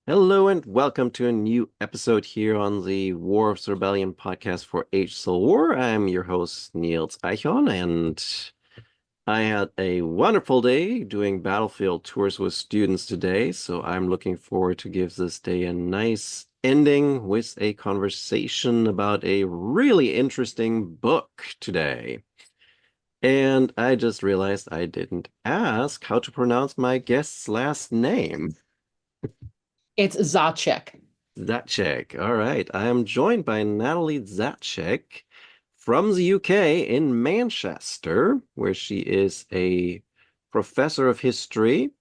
Hello and welcome to a new episode here on the War of Rebellion podcast for Age Soul War. I'm your host, Niels Eichhorn, and I had a wonderful day doing battlefield tours with students today, so I'm looking forward to give this day a nice ending with a conversation about a really interesting book today. And I just realized I didn't ask how to pronounce my guest's last name. It's Zacek. Zacek. All right. I am joined by Natalie Zacek from the UK in Manchester, where she is a professor of history,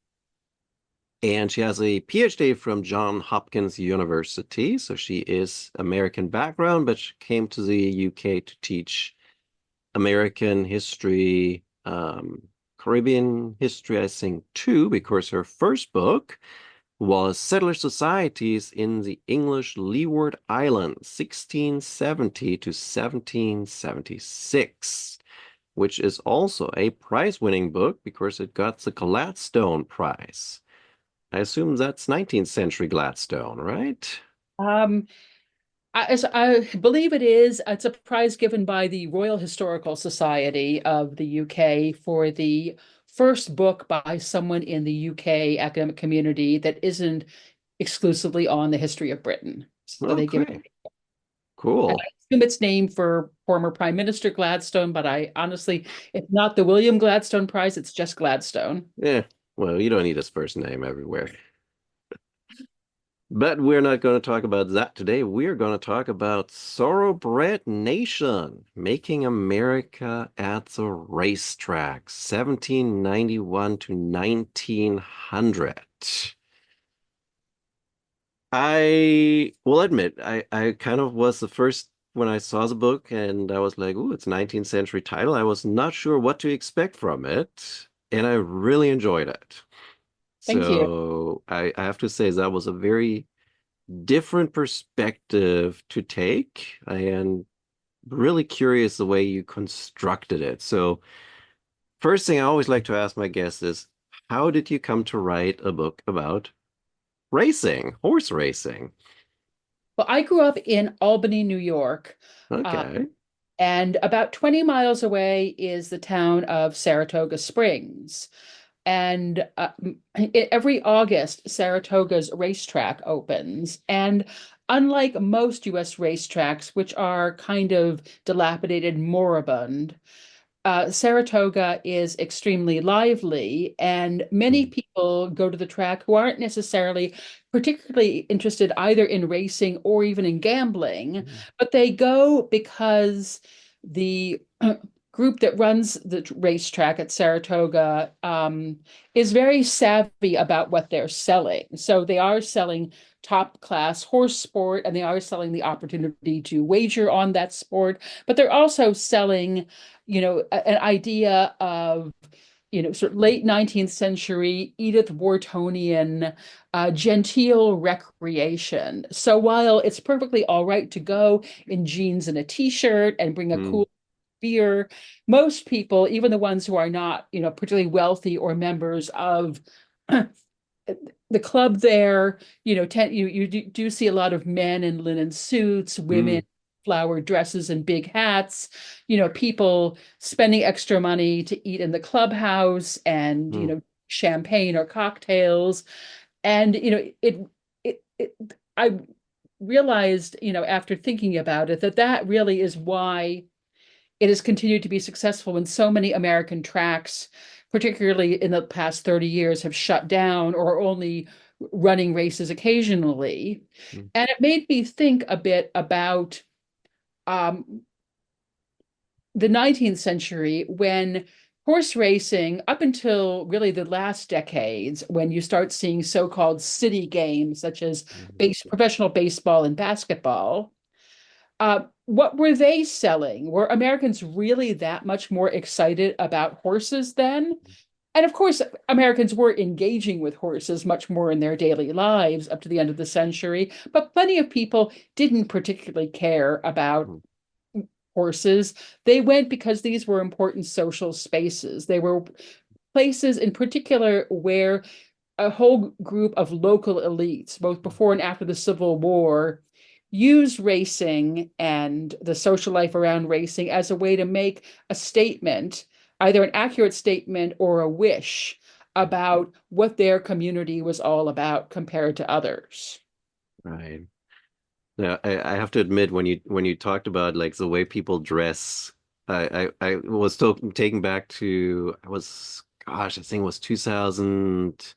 and she has a PhD from Johns Hopkins University. So she is American background, but she came to the UK to teach American history, Caribbean history, I think, too, because her first book was settler societies in the English Leeward Islands, 1670 to 1776, which is also a prize-winning book because it got the Gladstone Prize. I assume that's 19th century Gladstone, right? Um, I believe it is. It's a prize given by the Royal Historical Society of the UK for the first book by someone in the UK academic community that isn't exclusively on the history of Britain. So they give it. Okay, I cool. assume it's named for former Prime Minister Gladstone, but I honestly, it's not the William Gladstone Prize, it's just Gladstone. Yeah, well, you don't need his first name everywhere. But we're not going to talk about that today. We're going to talk about Thoroughbred Nation, making America at the racetrack, 1791 to 1900. I will admit, I kind of was the first when I saw the book and I was like, ooh, it's a 19th century title. I was not sure what to expect from it, and I really enjoyed it. Thank you. So I have to say that was a very different perspective to take. I am really curious the way you constructed it. So, first thing I always like to ask my guests is, how did you come to write a book about racing, horse racing? Well, I grew up in Albany, New York. Uh, Okay. And about 20 miles away is the town of Saratoga Springs. And every August, Saratoga's racetrack opens. And unlike most US racetracks, which are kind of dilapidated, moribund, Saratoga is extremely lively, and many Mm, people go to the track who aren't necessarily particularly interested either in racing or even in gambling, mm, but they go because the group that runs the racetrack at Saratoga is very savvy about what they're selling. So they are selling top class horse sport, and they are selling the opportunity to wager on that sport, but they're also selling an idea of, sort of late 19th century Edith Whartonian genteel recreation. So while it's perfectly all right to go in jeans and a t-shirt and bring a mm, cool beer, most people, even the ones who are not, particularly wealthy or members of the club there, you do see a lot of men in linen suits, women mm, flower dresses and big hats, people spending extra money to eat in the clubhouse and, mm. champagne or cocktails. And, it I realized, after thinking about it, that that really is why it has continued to be successful when so many American tracks, particularly in the past 30 years, have shut down or are only running races occasionally. Mm. And it made me think a bit about um, the 19th century when horse racing, up until really the last decades, when you start seeing so-called city games such as professional baseball and basketball, what were they selling? Were Americans really that much more excited about horses then? And of course, Americans were engaging with horses much more in their daily lives up to the end of the century, but plenty of people didn't particularly care about Mm. horses. They went because these were important social spaces. They were places in particular where a whole group of local elites, both before and after the Civil War, used racing and the social life around racing as a way to make a statement, either an accurate statement or a wish about what their community was all about compared to others. Right. Now, I have to admit, when you talked about like the way people dress, I was so taken back to I was gosh, I think it was 2008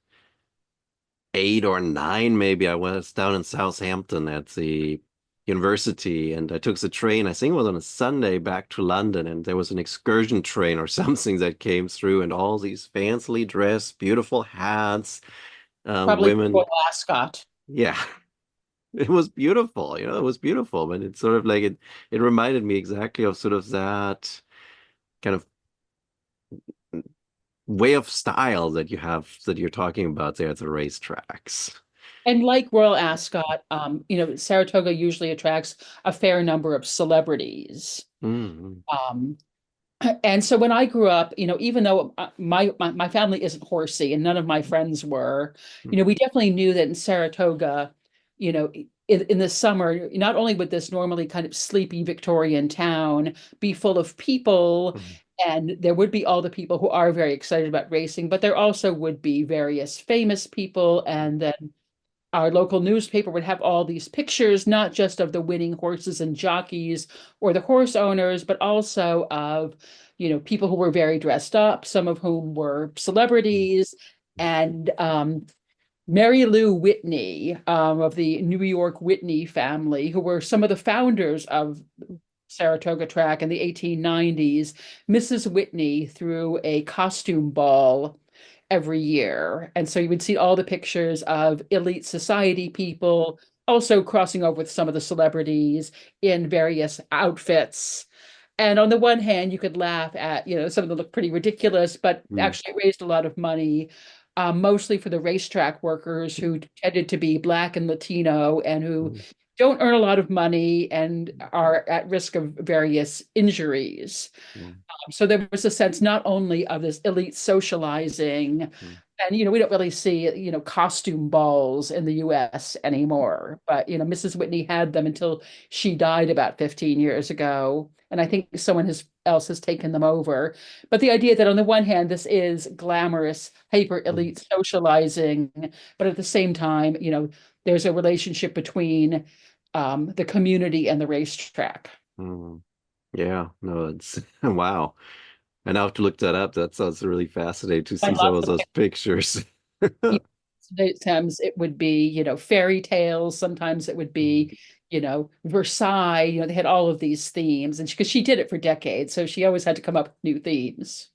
or 9 maybe. I was down in Southampton at the university, and I took the train. I think it was on a Sunday back to London, and there was an excursion train or something that came through, and all these fancily dressed, beautiful hats, Probably women. Royal Ascot. Yeah. It was beautiful, it was beautiful, but it's sort of like it reminded me exactly of sort of that kind of way of style that you have that you're talking about there at the racetracks. And like Royal Ascot, Saratoga usually attracts a fair number of celebrities. Mm, Um, And so when I grew up, even though my family isn't horsey and none of my friends were, mm, we definitely knew that in Saratoga, in the summer, not only would this normally kind of sleepy Victorian town be full of people, mm, and there would be all the people who are very excited about racing, but there also would be various famous people, and then our local newspaper would have all these pictures, not just of the winning horses and jockeys or the horse owners, but also of, people who were very dressed up, some of whom were mm, celebrities. And Mary Lou Whitney, of the New York Whitney family, who were some of the founders of Saratoga Track in the 1890s. Mrs. Whitney threw a costume ball every year. And so you would see all the pictures of elite society people also crossing over with some of the celebrities in various outfits. And on the one hand, you could laugh at, some of them look pretty ridiculous, but mm, actually raised a lot of money, mostly for the racetrack workers who tended to be Black and Latino and who mm, don't earn a lot of money and are at risk of various injuries. mm, So there was a sense not only of this elite socializing, mm, and we don't really see costume balls in the US anymore, but Mrs. Whitney had them until she died about 15 years ago, and I think else has taken them over. But the idea that on the one hand this is glamorous, hyper mm, elite socializing, but at the same time, there's a relationship between the community and the racetrack. mm. Yeah, no, it's wow. And I have to look that up. That sounds really fascinating to I see some love of those pictures. you Sometimes it would be, fairy tales. Sometimes it would Mm, be, Versailles. They had all of these themes, and because she did it for decades, so she always had to come up with new themes.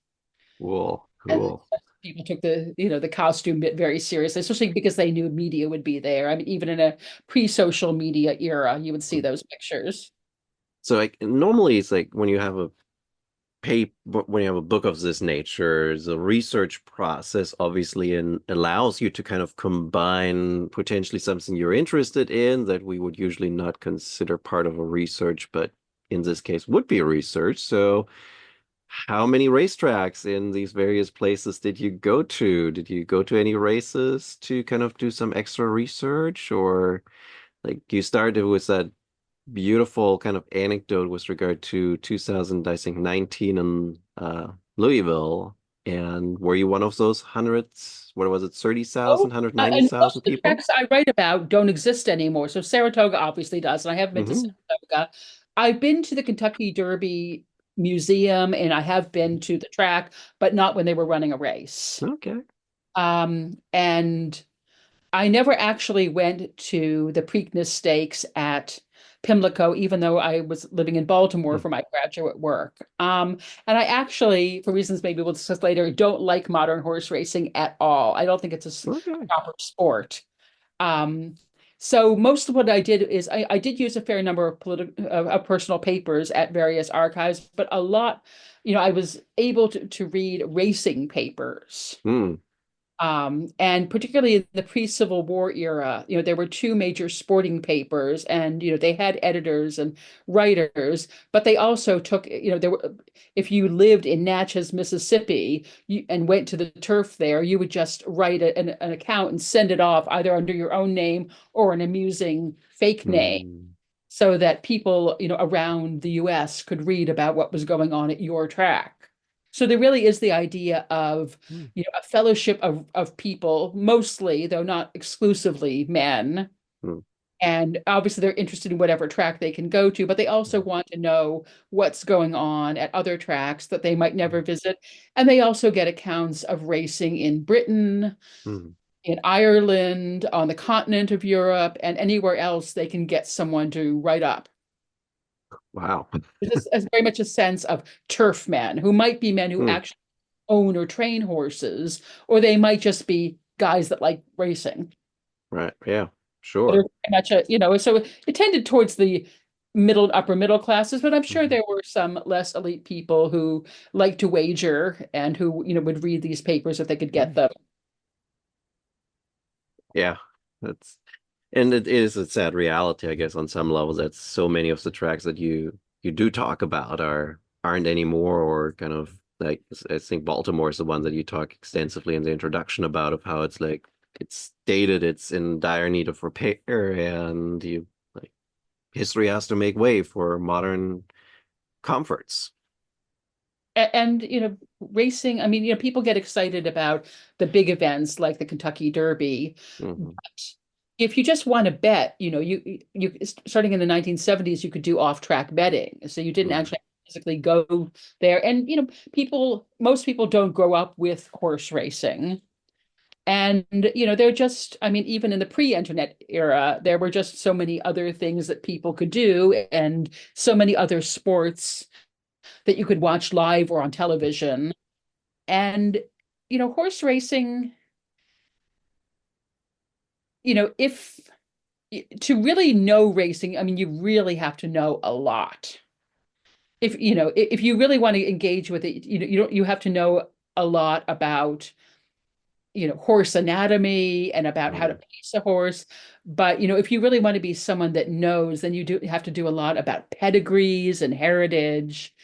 cool, And cool. people took the costume bit very seriously, especially because they knew media would be there. I mean, even in a pre-social media era, you would see those pictures. So like normally it's like when you have a when you have a book of this nature, the research process obviously allows you to kind of combine potentially something you're interested in that we would usually not consider part of a research, but in this case would be a research. So how many racetracks in these various places did you go to? Did you go to any races to kind of do some extra research, or like you started with that beautiful kind of anecdote with regard to 2000, I think 19 in Louisville. And were you one of those hundreds? What was it, 30,000, Oh, and most 190,000 of the people? tracks I write about don't exist anymore. So Saratoga obviously does, and I have been to Hmm. Saratoga. I've been to the Kentucky Derby Museum, and I have been to the track, but not when they were running a race. Okay. And I never actually went to the Preakness Stakes at Pimlico, even though I was living in Baltimore Hmm. for my graduate work. And I actually, for reasons maybe we'll discuss later, don't like modern horse racing at all. I don't think it's Okay. proper sport. Um, so most of what I did is I did use a fair number of personal papers at various archives, but a lot, I was able to read racing papers. Hmm. And particularly in the pre-Civil War era, there were two major sporting papers, and they had editors and writers, but they also took, there were, if you lived in Natchez, Mississippi, and went to the turf there, you would just write an account and send it off either under your own name or an amusing fake name, Hmm. so that people, around the US could read about what was going on at your track. So there really is the idea of, Hmm. a fellowship of people, mostly, though not exclusively men. Hmm. And obviously they're interested in whatever track they can go to, but they also want to know what's going on at other tracks that they might never visit. And they also get accounts of racing in Britain, Hmm. in Ireland, on the continent of Europe, and anywhere else they can get someone to write up. Wow. There's very much a sense of turf men who might be men who Hmm. actually own or train horses, or they might just be guys that like racing. Right. Yeah. But are Sure. very much so it tended towards the upper middle classes, but I'm sure Mhm. there were some less elite people who liked to wager and who, would read these papers if they could get them. Yeah. That's and it is a sad reality, I guess, on some levels that so many of the tracks that you do talk about aren't anymore, or kind of like I think Baltimore is the one that you talk extensively in the introduction about, of how it's like it's dated, it's in dire need of repair, and you like history has to make way for modern comforts. And, racing, I mean, people get excited about the big events like the Kentucky Derby. Hmm. But if you just want to bet, you starting in the 1970s, you could do off-track betting. So you didn't Hmm. actually physically go there. And, most people don't grow up with horse racing. And, they're just, I mean, even in the pre-internet era, there were just so many other things that people could do and so many other sports that you could watch live or on television. And, horse racing, if to really know racing, I mean, you really have to know a lot. If you really want to engage with it, you have to know a lot about, horse anatomy and about how to Hmm. pace a horse. But, if you really want to be someone that knows, then you do have to do a lot about pedigrees and heritage.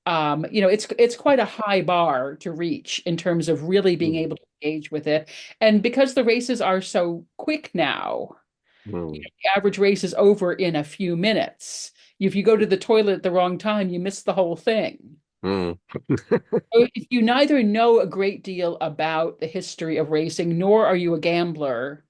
It's quite a high bar to reach in terms of really being Hmm. able to engage with it. And because the races are so quick now, Hmm. the average race is over in a few minutes. If you go to the toilet at the wrong time, you miss the whole thing. Hmm. So if you neither know a great deal about the history of racing, nor are you a gambler,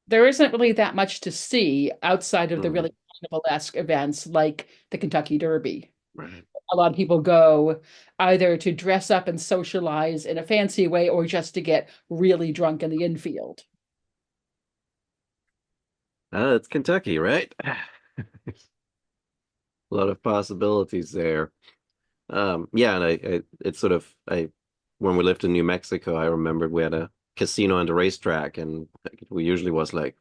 there isn't really that much to see outside of the Hmm. really carnivalesque events like the Kentucky Derby. Right. A lot of people go either to dress up and socialize in a fancy way or just to get really drunk in the infield. It's Kentucky, right? A lot of possibilities there. Yeah, and it's sort of when we lived in New Mexico, I remembered we had a casino and a racetrack, and like, we usually was like,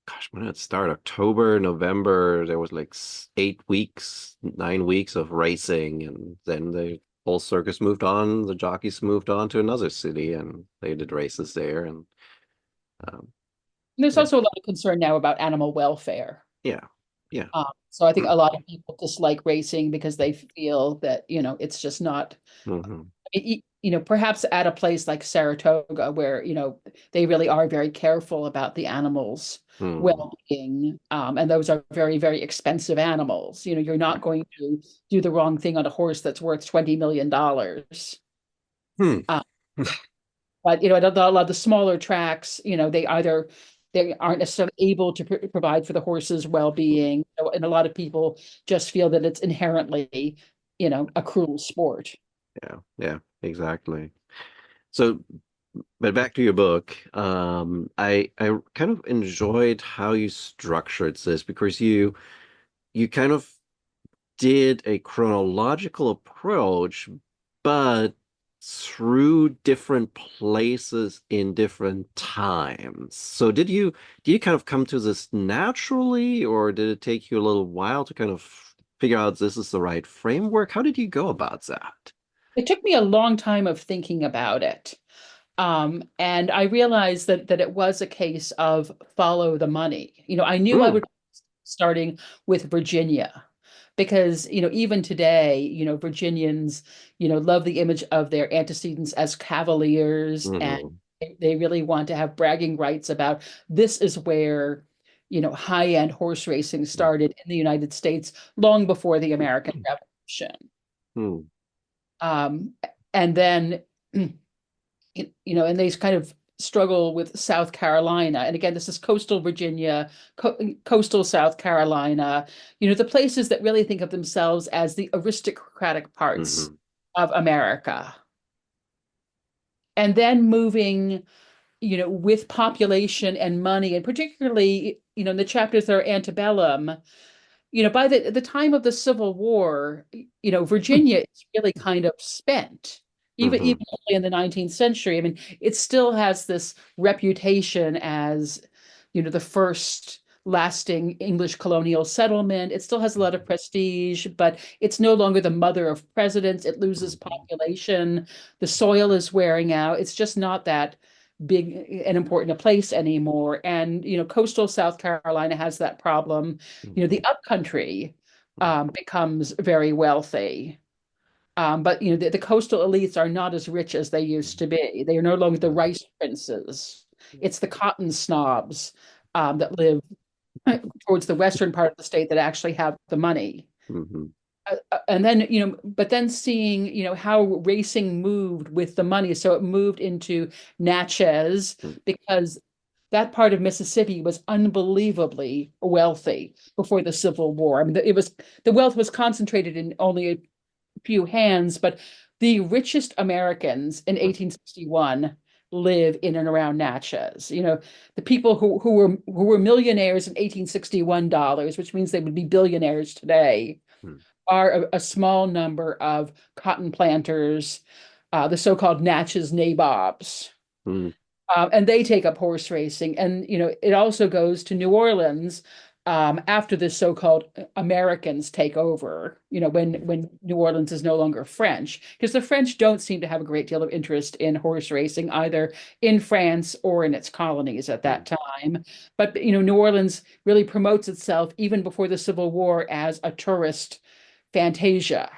gosh, when did it start? October, November. There was like 8 weeks, 9 weeks of racing, and then the whole circus moved on. The jockeys moved on to another city, and they did races there, and um, And there's yeah, also a lot of concern now about animal welfare. yeah, yeah. So I think a lot of people dislike racing because they feel that, it's just not, Hmm. perhaps at a place like Saratoga where, they really are very careful about the animals' Hmm. well-being. And those are very, very expensive animals. You're not going to do the wrong thing on a horse that's worth $20 million. Hmm. Uh, but, a lot of the smaller tracks, they aren't necessarily able to provide for the horse's well-being. And a lot of people just feel that it's inherently, a cruel sport. Yeah, yeah, exactly. So, but back to your book, I kind of enjoyed how you structured this, because you kind of did a chronological approach, but through different places in different times. So did you kind of come to this naturally, or did it take you a little while to kind of figure out this is the right framework? How did you go about that? It took me a long time of thinking about it. And I realized that it was a case of follow the money. I knew I Mm, would starting with Virginia because, even today, Virginians, love the image of their antecedents as cavaliers, and mhm, they really want to have bragging rights about this is where, high-end horse racing mm, started in the United States long before the American Revolution. mm, Um, and then and they kind of struggle with South Carolina. And again, this is coastal Virginia, coastal South Carolina, the places that really think of themselves as the aristocratic parts mhm, of America. And then moving, with population and money, and particularly, in the chapters that are antebellum, by the time of the Civil War, Virginia is really kind of spent. Even mhm, early in the 19th century. I mean, it still has this reputation as, the first lasting English colonial settlement. It still has a lot of prestige, but it's no longer the mother of presidents. It loses mhm, population. The soil is wearing out. It's just not that big and important a place anymore. And, coastal South Carolina has that problem. The mhm, upcountry becomes very wealthy. But the coastal elites are not as rich as they used mhm, to be. They are no longer the mhm, rice princes. It's the cotton snobs that live towards the western part of the state that actually have the money. mhm, And then, but then seeing, how racing moved with the money. So it moved into Natchez mhm, because that part of Mississippi was unbelievably wealthy before the Civil War. I mean, the wealth was concentrated in only a few hands, but the richest Americans in mhm, 1861 live in and around Natchez. The people who were millionaires in 1861 dollars, which means they would be billionaires today, mhm, are a small number of cotton planters, the so-called Natchez nabobs. mhm, And they take up horse racing. And, it also goes to New Orleans after the so-called Americans take over, when New Orleans is no longer French, because the French don't seem to have a great deal of interest in horse racing, either in France or in its colonies at that mhm, time. But, New Orleans really promotes itself even before the Civil War as a tourist fantasia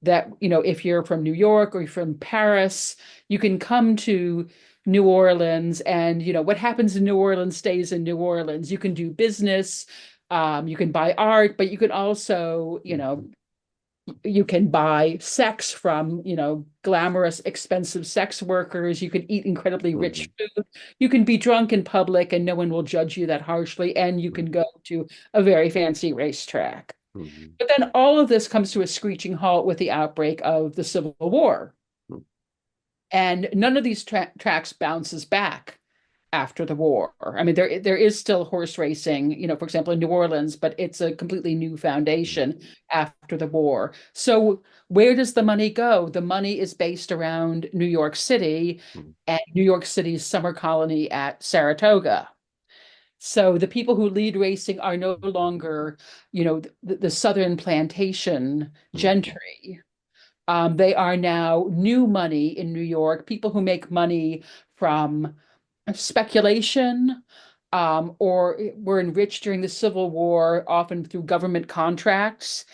that, if you're from New York or you're from Paris, you can come to New Orleans, and, what happens in New Orleans stays in New Orleans. You can do business, you can buy art, but you can also, mhm, you can buy sex from, glamorous, expensive sex workers. You can eat incredibly mhm, rich food. You can be drunk in public and no one will judge you that harshly. And you can mhm, go to a very fancy racetrack. mhm, But then all of this comes to a screeching halt with the outbreak of the Civil War. mhm, And none of these tracks bounces back after the war. I mean, there is still horse racing, for example, in New Orleans, but it's a completely new mhm, foundation after the war. So where does the money go? The money is based around New York City mhm, and New York City's summer colony at Saratoga. So the people who lead racing are no longer, the Southern plantation mhm, gentry. They are now new money in New York, people who make money from speculation, or were enriched during the Civil War, often through government contracts.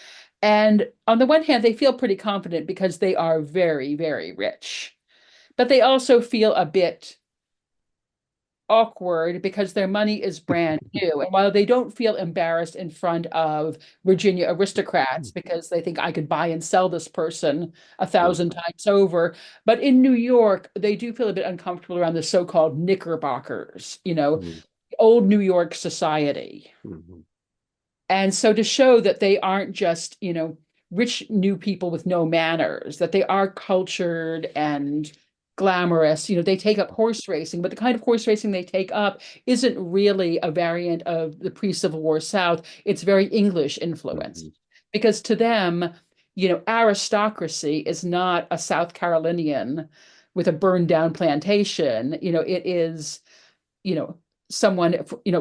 And on the one hand, they feel pretty confident because they are very, very rich. But they also feel a bit awkward because their money is brand new. And while they don't feel embarrassed in front of Virginia aristocrats because they think I could buy and sell this person a thousand times over, but in New York, they do feel a bit uncomfortable around the so-called Knickerbockers, mhm, old New York society. mhm, And so to show that they aren't just, rich new people with no manners, that they are cultured and glamorous, they take up horse racing, but the kind of horse racing they take up isn't really a variant of the pre-Civil War South. It's very English influenced. mhm, Because to them, aristocracy is not a South Carolinian with a burned down plantation. It is, you know, someone,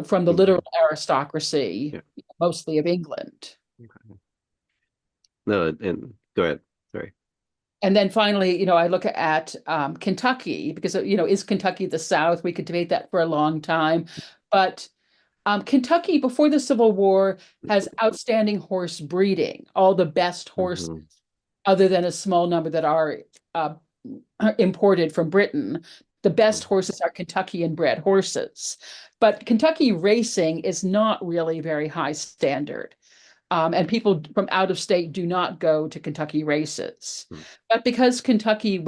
from the literal mhm. aristocracy, Yeah. mostly of England. Okay. No, and go ahead. Sorry. And then finally, I look at Kentucky because, is Kentucky the South? We could debate that for a long time. But Kentucky, before the Civil War, has outstanding horse breeding, all the best horses, Hmm. other than a small number that are uh, imported from Britain. The best horses are Kentuckian bred horses. But Kentucky racing is not really very high standard. And people from out of state do not go to Kentucky races. But because Kentucky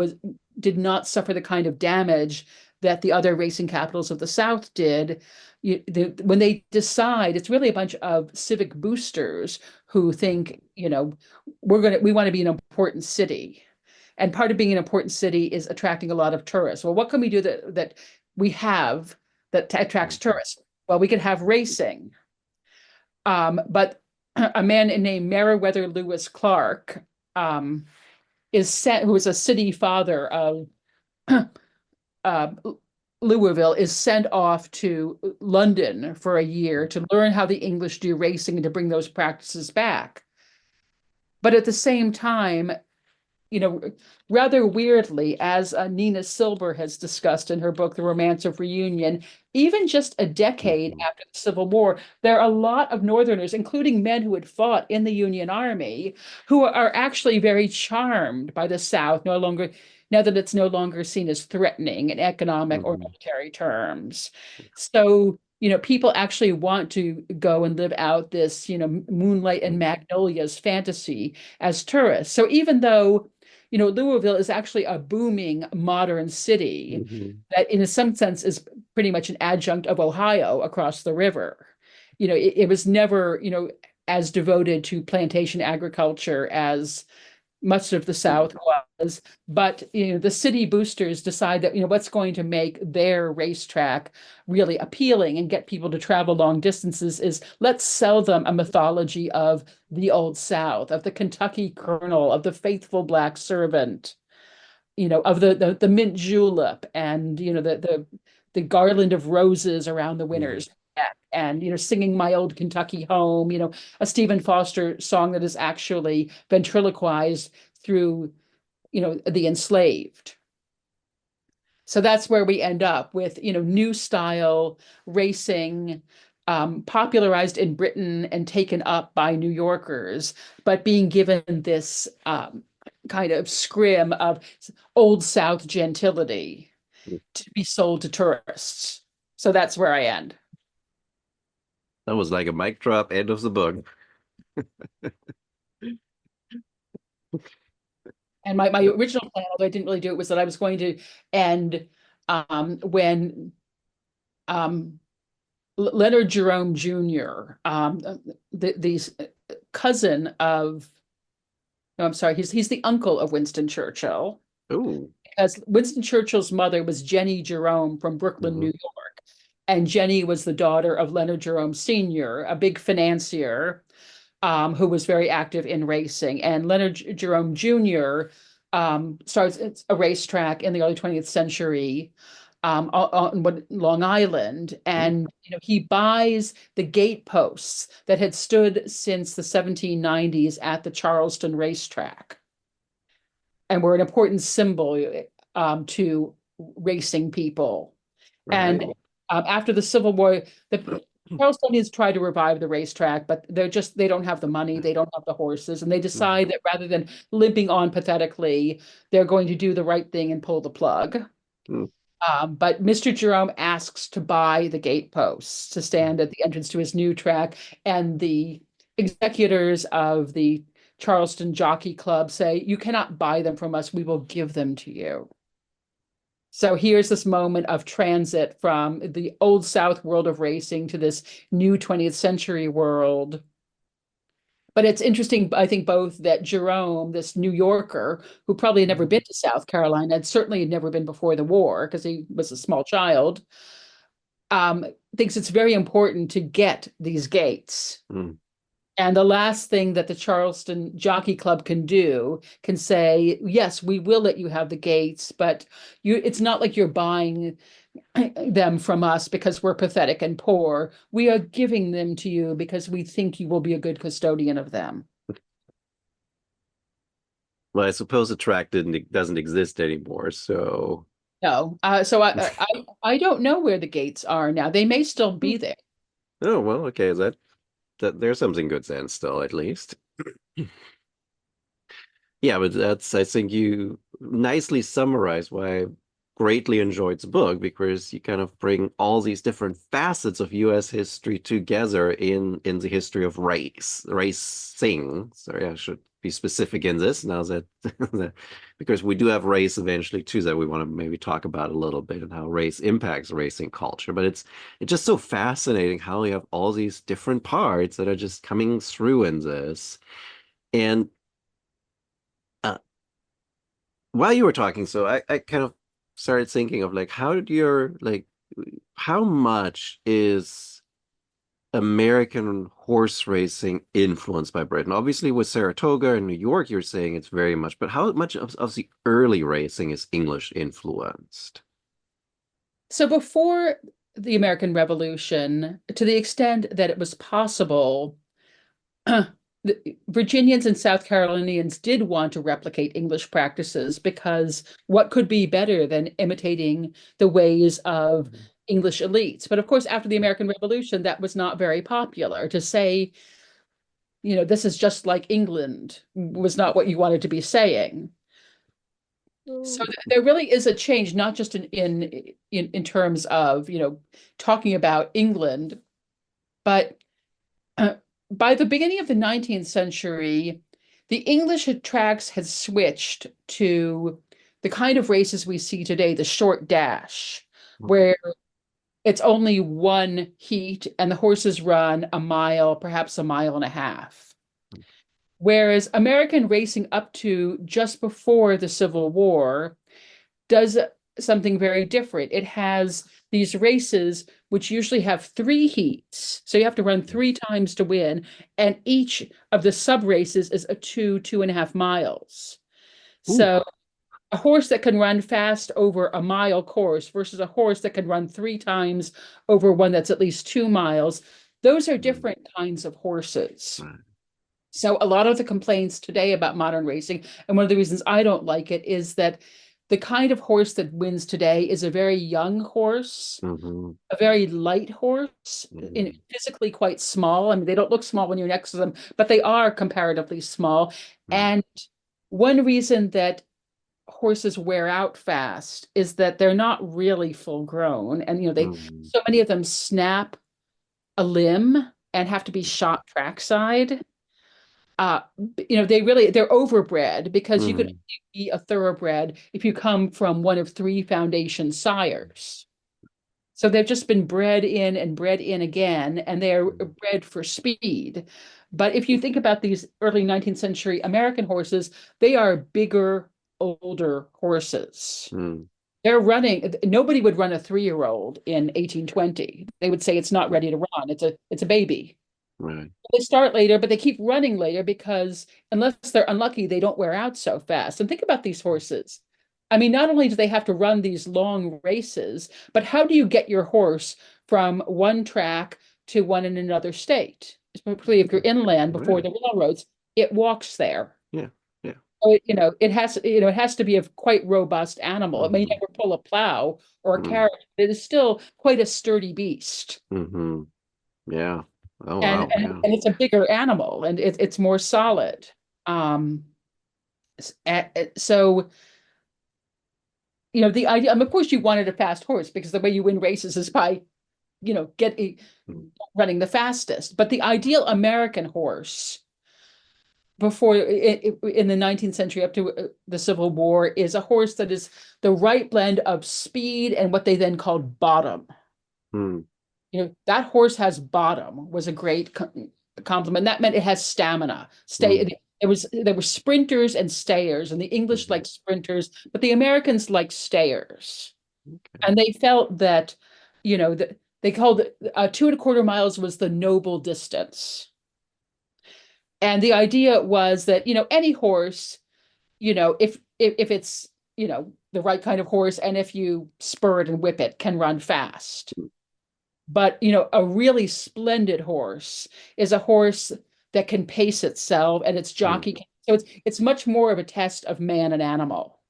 did not suffer the kind of damage that the other racing capitals of the South did, when they decide, it's really a bunch of civic boosters who think, we want to be an important city. And part of being an important city is attracting a lot of tourists. Well, what can we do that we have that attracts tourists? Well, we could have racing. But a man named Meriwether Lewis Clark who is a city father of uh, Louisville, is sent off to London for a year to learn how the English do racing and to bring those practices back. But at the same time, you know, rather weirdly, as Nina Silver has discussed in her book, The Romance of Reunion, even just a decade Hmm. after the Civil War, there are a lot of Northerners, including men who had fought in the Union Army, who are actually very charmed by the South, now that it's no longer seen as threatening in economic or Hmm. military terms. So, people actually want to go and live out this, moonlight and magnolias fantasy as tourists. So even though Louisville is actually a booming modern city Hmm. that, in some sense, is pretty much an adjunct of Ohio across the river. It was never, as devoted to plantation agriculture as much of the South was. But the city boosters decide that what's going to make their racetrack really appealing and get people to travel long distances is let's sell them a mythology of the Old South, of the Kentucky Colonel, of the faithful black servant, of the mint julep, and the garland of roses around the winter's neck, and singing my old Kentucky home, a Stephen Foster song that is actually ventriloquized through the enslaved. So that's where we end up with new style racing, popularized in Britain and taken up by New Yorkers, but being given this kind of scrim of Old South gentility to be sold to tourists. So that's where I end. That was like a mic drop, end of the book. And my original plan, although I didn't really do it, was that I was going to end when um, Leonard Jerome Jr., the cousin of, no, I'm sorry, he's the uncle of Winston Churchill, Oh. because Winston Churchill's mother was Jenny Jerome from Brooklyn, New Hmm. York. And Jenny was the daughter of Leonard Jerome Sr., a big financier who was very active in racing. And Leonard Jerome Jr. Starts a racetrack in the early 20th century on Long Island. And he buys the gate posts that had stood since the 1790s at the Charleston racetrack and were an important symbol to racing people. And Right. after the Civil War, the Charlestonians try to revive the racetrack, but they don't have the money, they don't have the horses, and they decide that rather than limping on pathetically, they're going to do the right thing and pull the plug. Hmm. But Mr. Jerome asks to buy the gateposts to stand at the entrance to his new track, and the executors of the Charleston Jockey Club say, "You cannot buy them from us, we will give them to you." So here's this moment of transit from the old South world of racing to this new 20th century world. But it's interesting, I think, both that Jerome, this New Yorker, who probably had never been to South Carolina, and certainly had never been before the war because he was a small child, thinks it's very important to get these gates. Hmm. And the last thing that the Charleston Jockey Club can say, yes, we will let you have the gates, but it's not like you're buying them from us because we're pathetic and poor. We are giving them to you because we think you will be a good custodian of them. Well, I suppose the track didn't doesn't exist anymore, so No. So I don't know where the gates are now. They may still be there. oh well, okay, that there's something good then still at least. Yeah, but that's I think you nicely summarized why I greatly enjoyed the book because you kind of bring all these different facets of US history together in the history of racing. Sorry, I should be specific in this now that, because we do have race eventually too that we want to maybe talk about a little bit and how race impacts racing culture. But it's just so fascinating how you have all these different parts that are just coming through in this. And uh, while you were talking, so I kind of started thinking of like, how did your like, how much is American horse racing influenced by Britain? Obviously, with Saratoga and New York, you're saying it's very much, but how much of the early racing is English influenced? So before the American Revolution, to the extent that it was possible, the Virginians and South Carolinians did want to replicate English practices because what could be better than imitating the ways of Mhm. English elites? But of course, after the American Revolution, that was not very popular. To say, this is just like England was not what you wanted to be saying. So there really is a change, not just in terms of, talking about England, but uh, by the beginning of the 19th century, the English tracks had switched to the kind of races we see today, the short dash, where it's only one heat and the horses run a mile, perhaps a mile and a half. Whereas American racing up to just before the Civil War does something very different. It has these races which usually have three heats. So you have to run three times to win. And each of the sub races is a 2.5 miles. Ooh. So a horse that can run fast over a mile course versus a horse that can run three times over one that's at least 2 miles, those are Mm, different kinds of horses. right. So a lot of the complaints today about modern racing, and one of the reasons I don't like it, is that the kind of horse that wins today is a very young horse, Mhm, a very light horse, mhm, physically quite small. I mean, they don't look small when you're next to them, but they are comparatively small. right. And one reason that horses wear out fast is that they're not really full grown. And, Mhm, so many of them snap a limb and have to be shot trackside. uh they're overbred because you could mhm, be a thoroughbred if you come from one of three foundation sires. So they've just been bred in and bred in again, and they're bred for speed. But if you think about these early 19th century American horses, they are bigger, older horses. mhm, They're running, nobody would run a 3-year-old in 1820. They would say it's not ready to run. It's a baby. right. They start later, but they keep running later because unless they're unlucky, they don't wear out so fast. And think about these horses. I mean, not only do they have to run these long races, but how do you get your horse from one track to one in another state? Especially if you're inland before Right. the railroads, it walks there. Yeah. Yeah. So it has to be a quite robust animal. It may Mhm, never pull a plow or a mhm, carriage, but it is still quite a sturdy beast. mhm. Yeah. Oh and wow. and, Yeah. and it's a bigger animal and it's more solid. Um, so the idea, of course, you wanted a fast horse because the way you win races is by get Mm, running the fastest. But the ideal American horse before in the 19th century up to the Civil War is a horse that is the right blend of speed and what they then called bottom. mm, That horse has bottom was a great compliment. That meant it has stamina. mm, There were sprinters and stayers, and the English mhm. like sprinters, but the Americans like stayers. Okay. And they felt that, they called it 2.25 miles was the noble distance. And the idea was that, any horse, if it's, the right kind of horse, and if you spur it and whip it, can run fast. But, a really splendid horse is a horse that can pace itself and its Mm, jockey can So it's much more of a test of man and animal.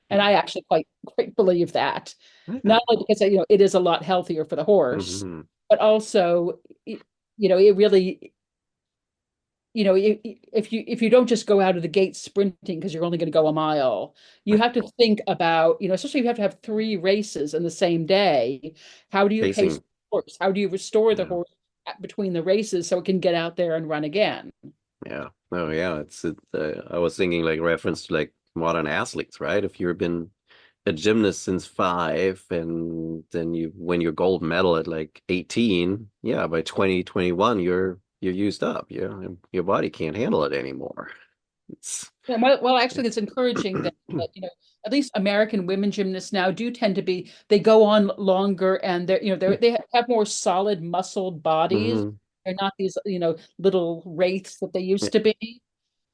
And I actually quite believe that. Yeah. Not only because it is a lot healthier for the horse, Hmm. but also it really if you don't just go out of the gate sprinting because you're only going to go a mile, you have to think about, especially if you have to have three races in the same day. How do you pace Pacing. the horse? How do you restore the Yeah. horse between the races so it can get out there and run again? Yeah. Oh, yeah. I was thinking like reference to like modern athletes, right? If you've been a gymnast since five and then you win your gold medal at like 18, yeah, by 2021, you're used up. Your body can't handle it anymore. It's Yeah, well, actually, it's encouraging that at least American women gymnasts now do tend to be they go on longer and they have more solid muscled bodies. hmm They're not these little wraiths that they used to be.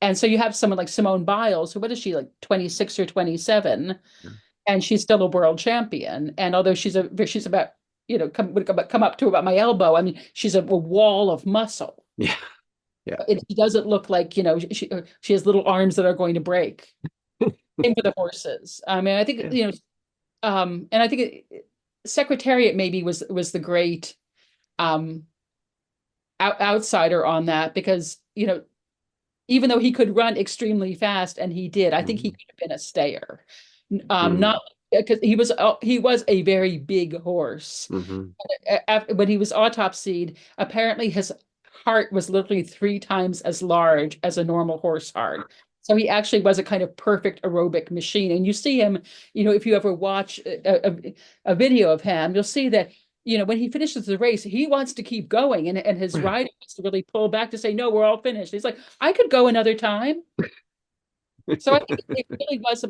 And so you have someone like Simone Biles, who what is she like 26 or 27, and she's still a world champion. And although she's about would come up to about my elbow, I mean she's a wall of muscle. Yeah. Yeah. It doesn't look like, she has little arms that are going to break. Same for the horses. I mean, I think, Yeah. and I think Secretariat maybe was the great um outsider on that because, even though he could run extremely fast and he did, I think he Mhm. could have been a stayer. Mm. Not because he was a very big horse. Hmm. When he was autopsied, apparently his heart was literally 3 times as large as a normal horse heart. So he actually was a kind of perfect aerobic machine. And you see him, if you ever watch a video of him, you'll see that, when he finishes the race, he wants to keep going. And his rider wants to really pull back to say, no, we're all finished. He's like, I could go another time. So I think it really was,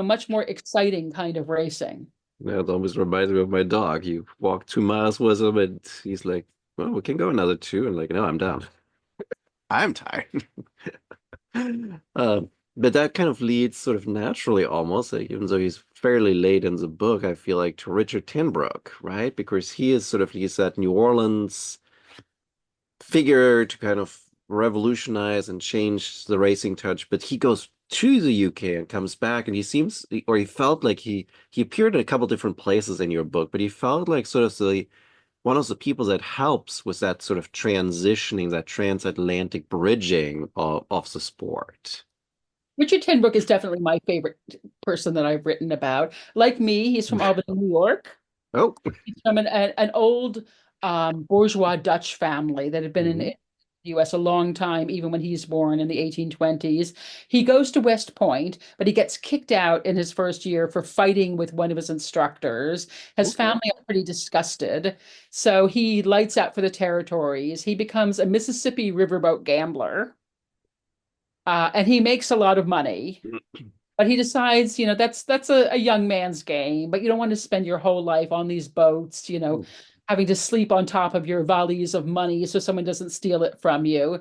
much more exciting kind of racing. That almost reminds me of my dog. You walk 2 miles with him and he's like, well, we can go another two. And like, no, I'm down. I'm tired. But that kind of leads sort of naturally almost, like, even though he's fairly late in the book, I feel like to Richard Tenbrook, right? Because he's that New Orleans figure to kind of revolutionize and change the racing touch, but he goes to the UK and comes back and he felt like he appeared in a couple different places in your book, but he felt like sort of the one of the people that helps with that sort of transitioning, that transatlantic bridging of the sport. Richard Tenbrook is definitely my favorite person that I've written about. Like me, he's from Albany, New York. Oh. He's from an old bourgeois Dutch family that had been in Mhm. the US a long time, even when he's born in the 1820s. He goes to West Point, but he gets kicked out in his first year for fighting with one of his instructors. His Okay. family are pretty disgusted. So he lights out for the territories. He becomes a Mississippi riverboat gambler. And he makes a lot of money. But he decides, that's a young man's game, but you don't want to spend your whole life on these boats, having to sleep on top of your valise of money so someone doesn't steal it from you.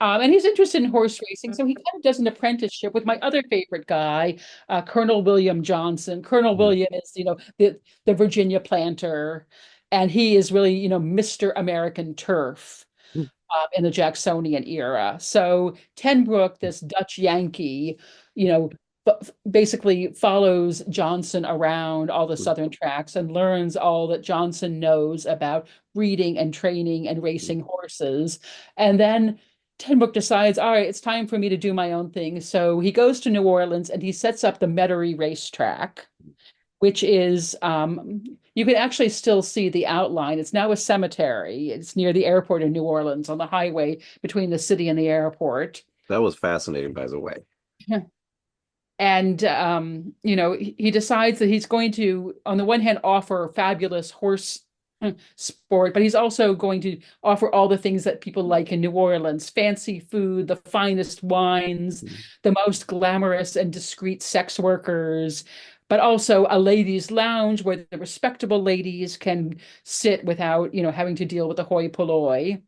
And he's interested in horse racing, so he kind of does an apprenticeship with my other favorite guy, Colonel William Johnson. Colonel William is, the Virginia planter, and he is really, Mr. American Turf in the Jacksonian era. So Ten Broek, this Dutch Yankee, you know, basically follows Johnson around all the Southern tracks and learns all that Johnson knows about breeding and training and racing horses. And then Ten Broek decides, all right, it's time for me to do my own thing. So he goes to New Orleans and he sets up the Metairie Racetrack, which is you can actually still see the outline. It's now a cemetery. It's near the airport in New Orleans on the highway between the city and the airport. That was fascinating, by the way. And he decides that he's going to, on the one hand, offer fabulous horse sport, but he's also going to offer all the things that people like in New Orleans: fancy food, the finest wines, the most glamorous and discreet sex workers, but also a ladies' lounge where the respectable ladies can sit without, having to deal with the hoi polloi.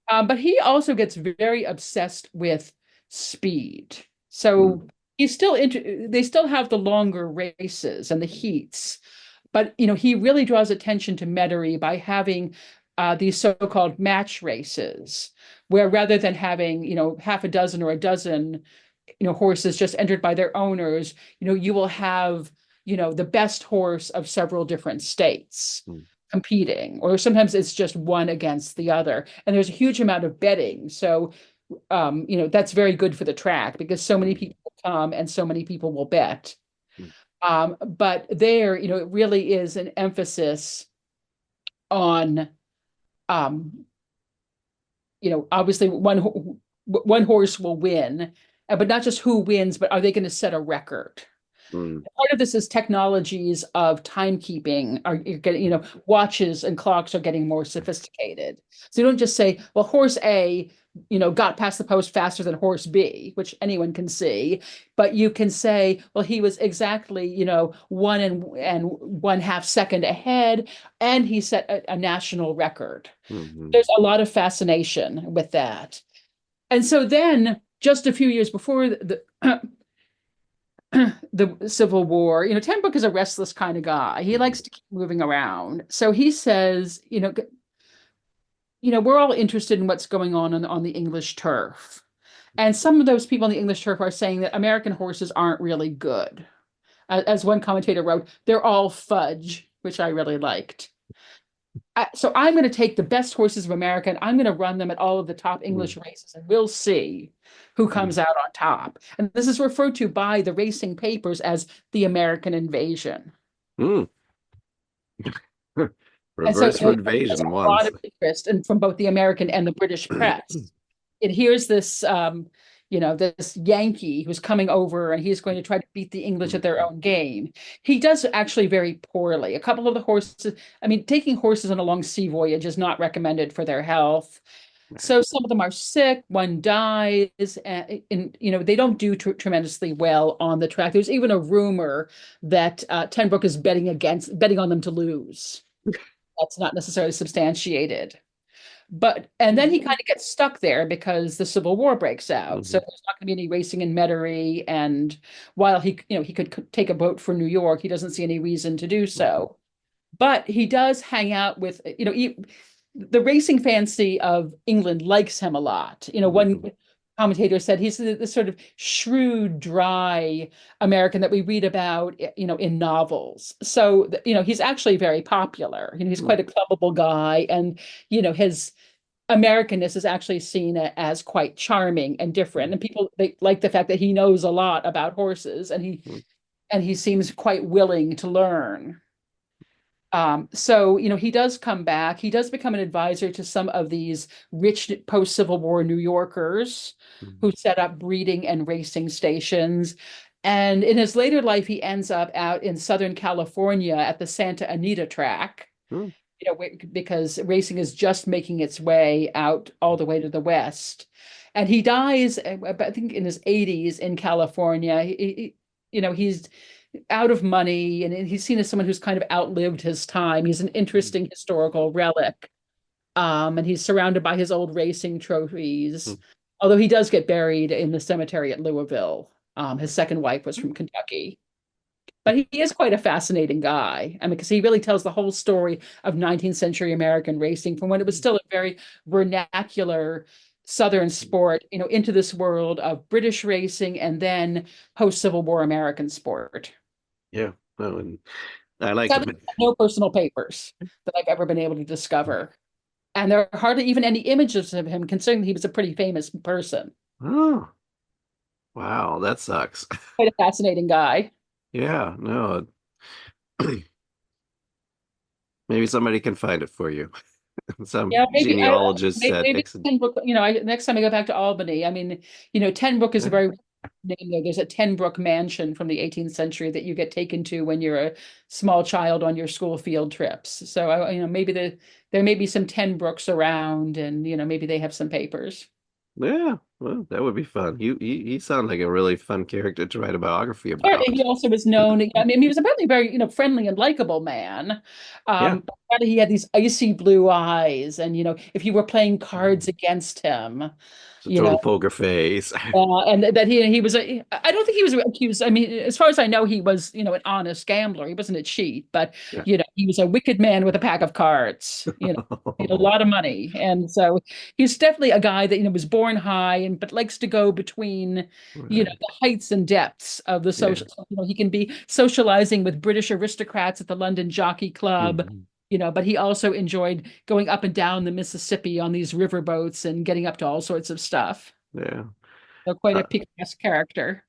But he also gets very obsessed with speed. So they still have the longer races and the heats, but he really draws attention to Metairie by having these so-called match races, where rather than having half a dozen or a dozen horses just entered by their owners, you will have, the best horse of several different states Mm, competing, or sometimes it's just one against the other. And there's a huge amount of betting. So, that's very good for the track because so many mm, people come and so many people will bet. mm, But there, it really is an emphasis on, um, obviously one horse will win, but not just who wins, but are they going to set a record? mm, Part of this is technologies of timekeeping are you're getting, watches and clocks are getting more sophisticated. So you don't just say, well, horse A, got past the post faster than horse B, which anyone can see, but you can say, well, he was exactly, 1.5 seconds ahead, and he set a national record. mm, There's a lot of fascination with that. And so then, just a few years before the Civil War, Ten Brook is a restless kind of guy. He mm, likes to keep moving around. So he says, we're all interested in what's going on the English turf. And some of those people on the English turf are saying that American horses aren't really good. As one commentator wrote, they're all fudge, which I really liked. So I'm going to take the best horses of America and I'm going to run them at all of the top mm, English races, and we'll see who mm, comes out on top. And this is referred to by the racing papers as the American invasion. mm. And so, Reverse there's invasion a lot once. of interest and from both the American and the British press. And here's this, this Yankee who's coming over and he's going to try to beat the English at their own game. He does actually very poorly. A couple of the horses, I mean, taking horses on a long sea voyage is not recommended for their health. So some of them are sick, one dies, and they don't do tremendously well on the track. There's even a rumor that Ten Brook is betting on them to lose. That's not necessarily substantiated. And then he kind of gets stuck there because the Civil War breaks out. So Mhm, there's not going to be any racing in Metairie. And while he could take a boat for New York, he doesn't see any reason to do mhm, so. But he does hang out with, the racing fancy of England likes him a lot. One mhm, commentator said he's this sort of shrewd, dry American that we read about, in novels. So, he's actually very popular. He's mhm, quite a clubbable guy, and his Americanness is actually seen as quite charming and different. And people they like the fact that he knows a lot about horses, and he mhm, and he seems quite willing to learn. So, he does come back. He does become an advisor to some of these rich post-Civil War New Yorkers mhm, who set up breeding and racing stations. And in his later life, he ends up out in Southern California at the Santa Anita track, mhm, because racing is just making its way out all the way to the West. And he dies, I think, in his 80s in California. He's out of money, and he's seen as someone who's kind of outlived his time. He's an interesting historical relic. And he's surrounded by his old racing trophies, mhm. although he does get buried in the cemetery at Louisville. His second wife was from Kentucky. But he is quite a fascinating guy. I mean, because he really tells the whole story of 19th century American racing from when it was still a very vernacular Southern sport, into this world of British racing and then post-Civil War American sport. Yeah. Well, and I like Sadly, no personal papers that I've ever been able to discover. And there are hardly even any images of him, considering he was a pretty famous person. Oh, wow, that sucks. Quite a fascinating guy. Yeah, no, maybe somebody can find it for you. Some Yeah, maybe genealogist said maybe X. Ten Brook. Next time I go back to Albany, I mean, Ten Brook is a Yeah. very name there. There's a Ten Brook mansion from the 18th century that you get taken to when you're a small child on your school field trips. So maybe there may be some Ten Brooks around, and maybe they have some papers. Yeah, well, that would be fun. You sound like a really fun character to write a biography Apparently, he about. also was known. I mean, he was apparently a very, friendly and likable man. Yeah. But apparently he had these icy blue eyes, and if you were playing cards Mm. against him, The total poker face. And that he was I don't think he was accused. I mean, as far as I know, he was, an honest gambler. He wasn't a cheat, but Yeah. he was a wicked man with a pack of cards, made a lot of money. And so he's definitely a guy that, was born high and but likes to go between, Right. the heights and depths of the Yeah. social. He can be socializing with British aristocrats at the London Jockey Club. Mhm. But he also enjoyed going up and down the Mississippi on these riverboats and getting up to all sorts of stuff. Yeah. So quite a Uh, picturesque character.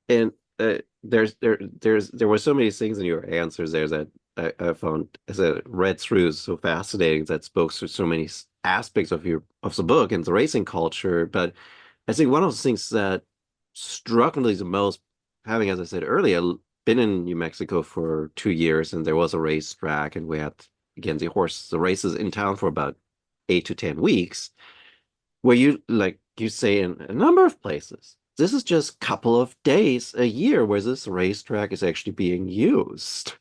and there were so many things in your answers there that I found as I read through so fascinating that spoke to so many aspects of the book and the racing culture. But I think one of the things that struck me the most, having, as I said earlier, been in New Mexico for 2 years, and there was a racetrack, and we had again the races in town for about 8 to 10 weeks, where you say in a number of places, this is just a couple of days a year where this racetrack is actually being used.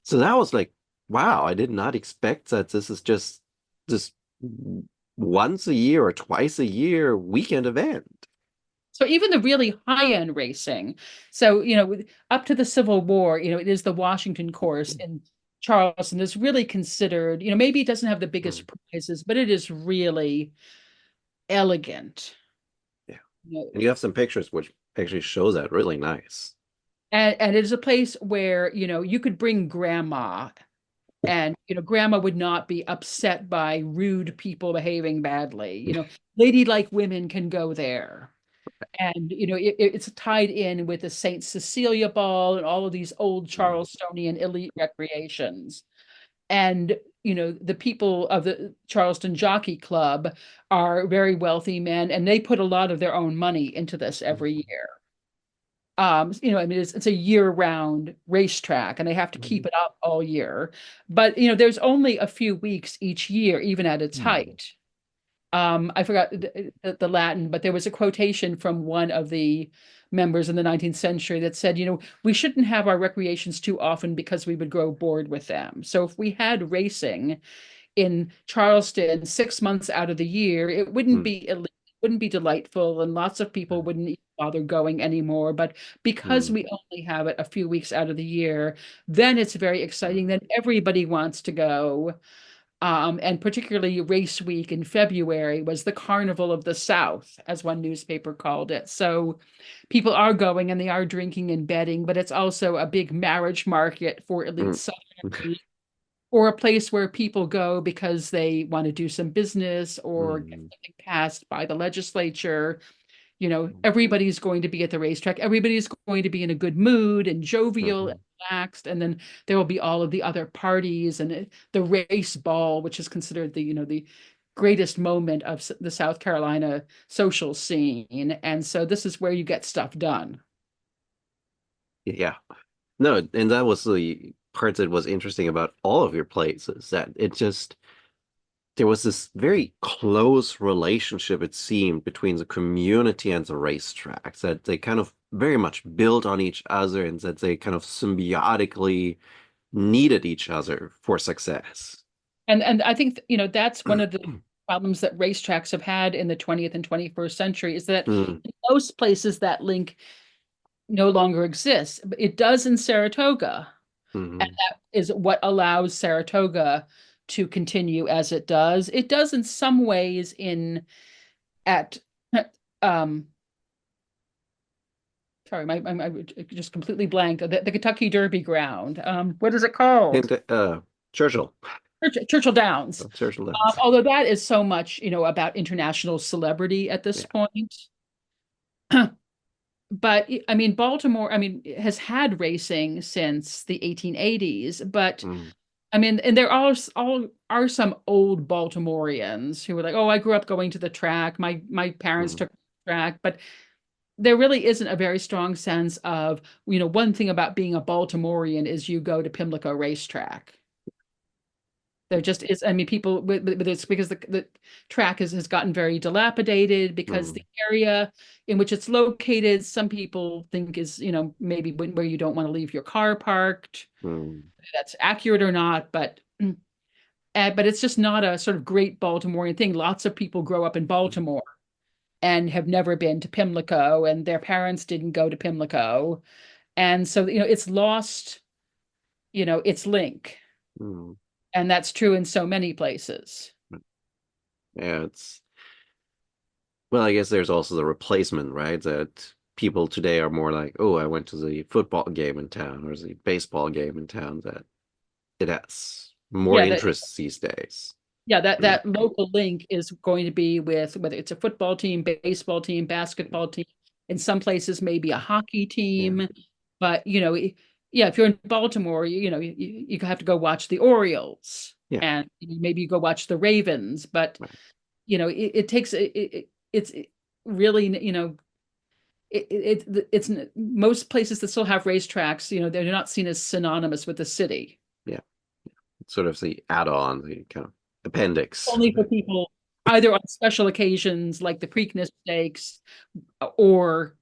So that was like, wow, I did not expect that this is just this once a year or twice a year weekend event. So even the really high-end racing, so up to the Civil War, it is the Washington course in Charleston is really considered, maybe it doesn't have the Mm, biggest prizes, but it is really elegant. yeah. You know, And you have some pictures which actually show that really nice. and it is a place where, you could bring grandma and grandma would not be upset by rude people behaving badly. Ladylike women can go there. And it's tied in with the Saint Cecilia Ball and all of these old Mm, Charlestonian elite recreations. And the people of the Charleston Jockey Club are very wealthy men, and they put a lot of their own money into this every mm, year. I mean, it's a year-round racetrack, and they have to keep mm, it up all year. But there's only a few weeks each year, even at its mm, height. I forgot the Latin, but there was a quotation from one of the members in the 19th century that said, we shouldn't have our recreations too often because we would grow bored with them. So if we had racing in Charleston 6 months out of the year, it wouldn't mm, be elite, wouldn't be delightful, and lots of people wouldn't even bother going anymore. But because mm, we only have it a few weeks out of the year, then it's very exciting. mm. Then everybody wants to go. And particularly Race Week in February was the Carnival of the South, as one newspaper called it. So people are going and they are drinking and betting, but it's also a big marriage market for elite Mm. Southerners, or a place where people go because they want to do some business or get Mm, something passed by the legislature. Everybody's going to be at the racetrack. Everybody's going to be in a good mood and jovial and mhm. relaxed. And then there will be all of the other parties and the race ball, which is considered the greatest moment of the South Carolina social scene. And so this is where you get stuff done. Yeah. No, and that was the part that was interesting about all of your plays is that there was this very close relationship, it seemed, between the community and the racetracks, that they kind of very much built on each other and that they kind of symbiotically needed each other for success. And I think that's one of the problems that racetracks have had in the 20th and 21st century is that Mm, in most places that link no longer exists. It does in Saratoga. And mhm. that is what allows Saratoga to continue as it does. It does in some ways in at um sorry, I just completely blanked. The Kentucky Derby ground. What is it called? And Churchill, Churchill Downs. Churchill Downs. Although that is so much, about international celebrity at this Yeah. point. But I mean, Baltimore, I mean, has had racing since the 1880s, but Mm, I mean, and there are some old Baltimoreans who were like, "Oh, I grew up going to the track. My parents mm, took the track," but there really isn't a very strong sense of, one thing about being a Baltimorean is you go to Pimlico Racetrack. There just is, I mean, people, but it's because the track has gotten very dilapidated because the mm, area in which it's located, some people think is, maybe where you don't want to leave your car parked. mm, That's accurate or not, but it's just not a sort of great Baltimorean thing. Lots of people grow up in Baltimore, and have never been to Pimlico, and their parents didn't go to Pimlico. And so, it's lost, its link. Mm. And that's true in so many places. Yeah, well, I guess there's also the replacement, right? That people today are more like, oh, I went to the football game in town or the baseball game in town, that it has more Yeah, interests these days. Mm. that local link is going to be with whether it's a football team, baseball team, basketball team, in some places maybe a hockey Yeah. team. But yeah, if you're in Baltimore, you have to go watch the Orioles, Yeah. and maybe you go watch the Ravens. But Right. it takes it's really it's most places that still have racetracks, they're not seen as synonymous with the city. Yeah. Sort of the add-on, the kind of appendix. Only for people either on special occasions like the Preakness Stakes, or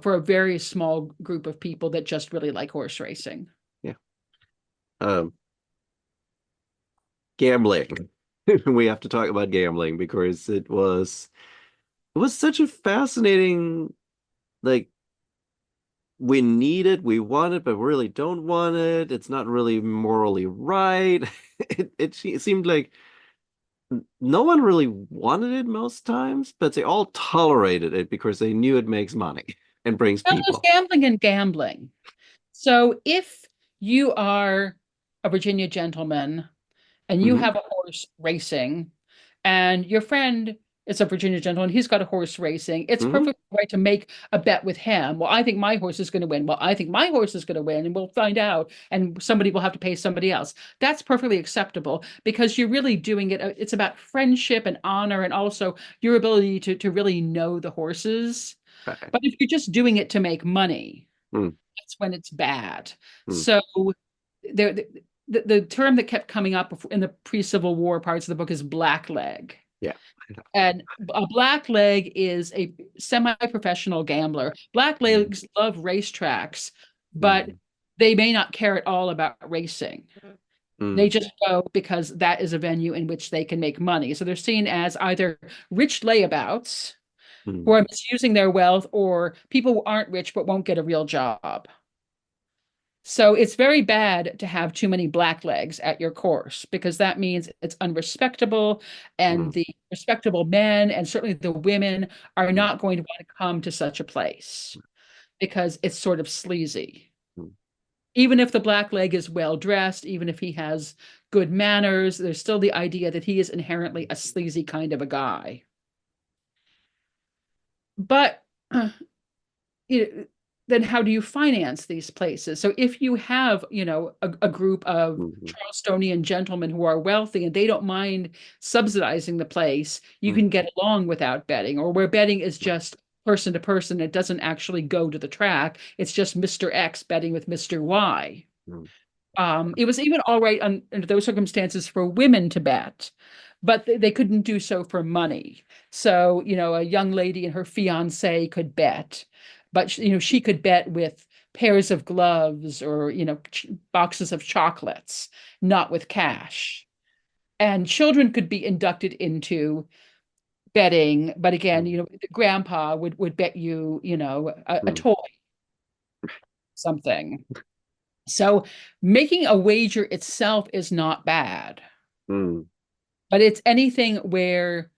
for a very small group of people that just really like horse racing. Yeah. Um, Gambling. We have to talk about gambling because it was such a fascinating, like, we need it, we want it, but we really don't want it. It's not really morally right. It seemed like no one really wanted it most times, but they all tolerated it because they knew it makes money and brings Well, there's people. gambling and gambling. So if you are a Virginia gentleman and you Hmm. have a horse racing, and your friend is a Virginia gentleman, he's got a horse racing, it's Hmm. perfectly right to make a bet with him. Well, I think my horse is going to win. Well, I think my horse is going to win, and we'll find out. And somebody will have to pay somebody else. That's perfectly acceptable because you're really doing it. It's about friendship and honor, and also your ability to really know the horses. Right. But if you're just doing it to make money, Mm, that's when it's bad. mm, So there, the term that kept coming up in the pre-Civil War parts of the book is blackleg. yeah. And a blackleg is a semi-professional gambler. Mm, Blacklegs love racetracks, but mm, they may not care at all about racing. They mm, just go because that is a venue in which they can make money. So they're seen as either rich layabouts who mm, are misusing their wealth, or people who aren't rich but won't get a real job. So it's very bad to have too many blacklegs at your course because that means it's unrespectable, and mm, the respectable men and certainly the women are mm, not going to want to come to such a place because it's sort of sleazy. mm, Even if the blackleg is well dressed, even if he has good manners, there's still the idea that he is inherently a sleazy kind of a guy. But you then how do you finance these places? So if you have, a group of mm, Charlestonian gentlemen who are wealthy and they don't mind subsidizing the place, you mm, can get along without betting, or where betting is just person to person, it doesn't actually go to the track. It's just Mr. X betting with Mr. Y. mm, It was even all right under those circumstances for women to bet, but they couldn't do so for money. So, a young lady and her fiance could bet, but she could bet with pairs of gloves, or, boxes of chocolates, not with cash. And children could be inducted into betting, but again, mm, grandpa would bet you, a mm, toy, something. So making a wager itself is not bad, mm, but it's anything where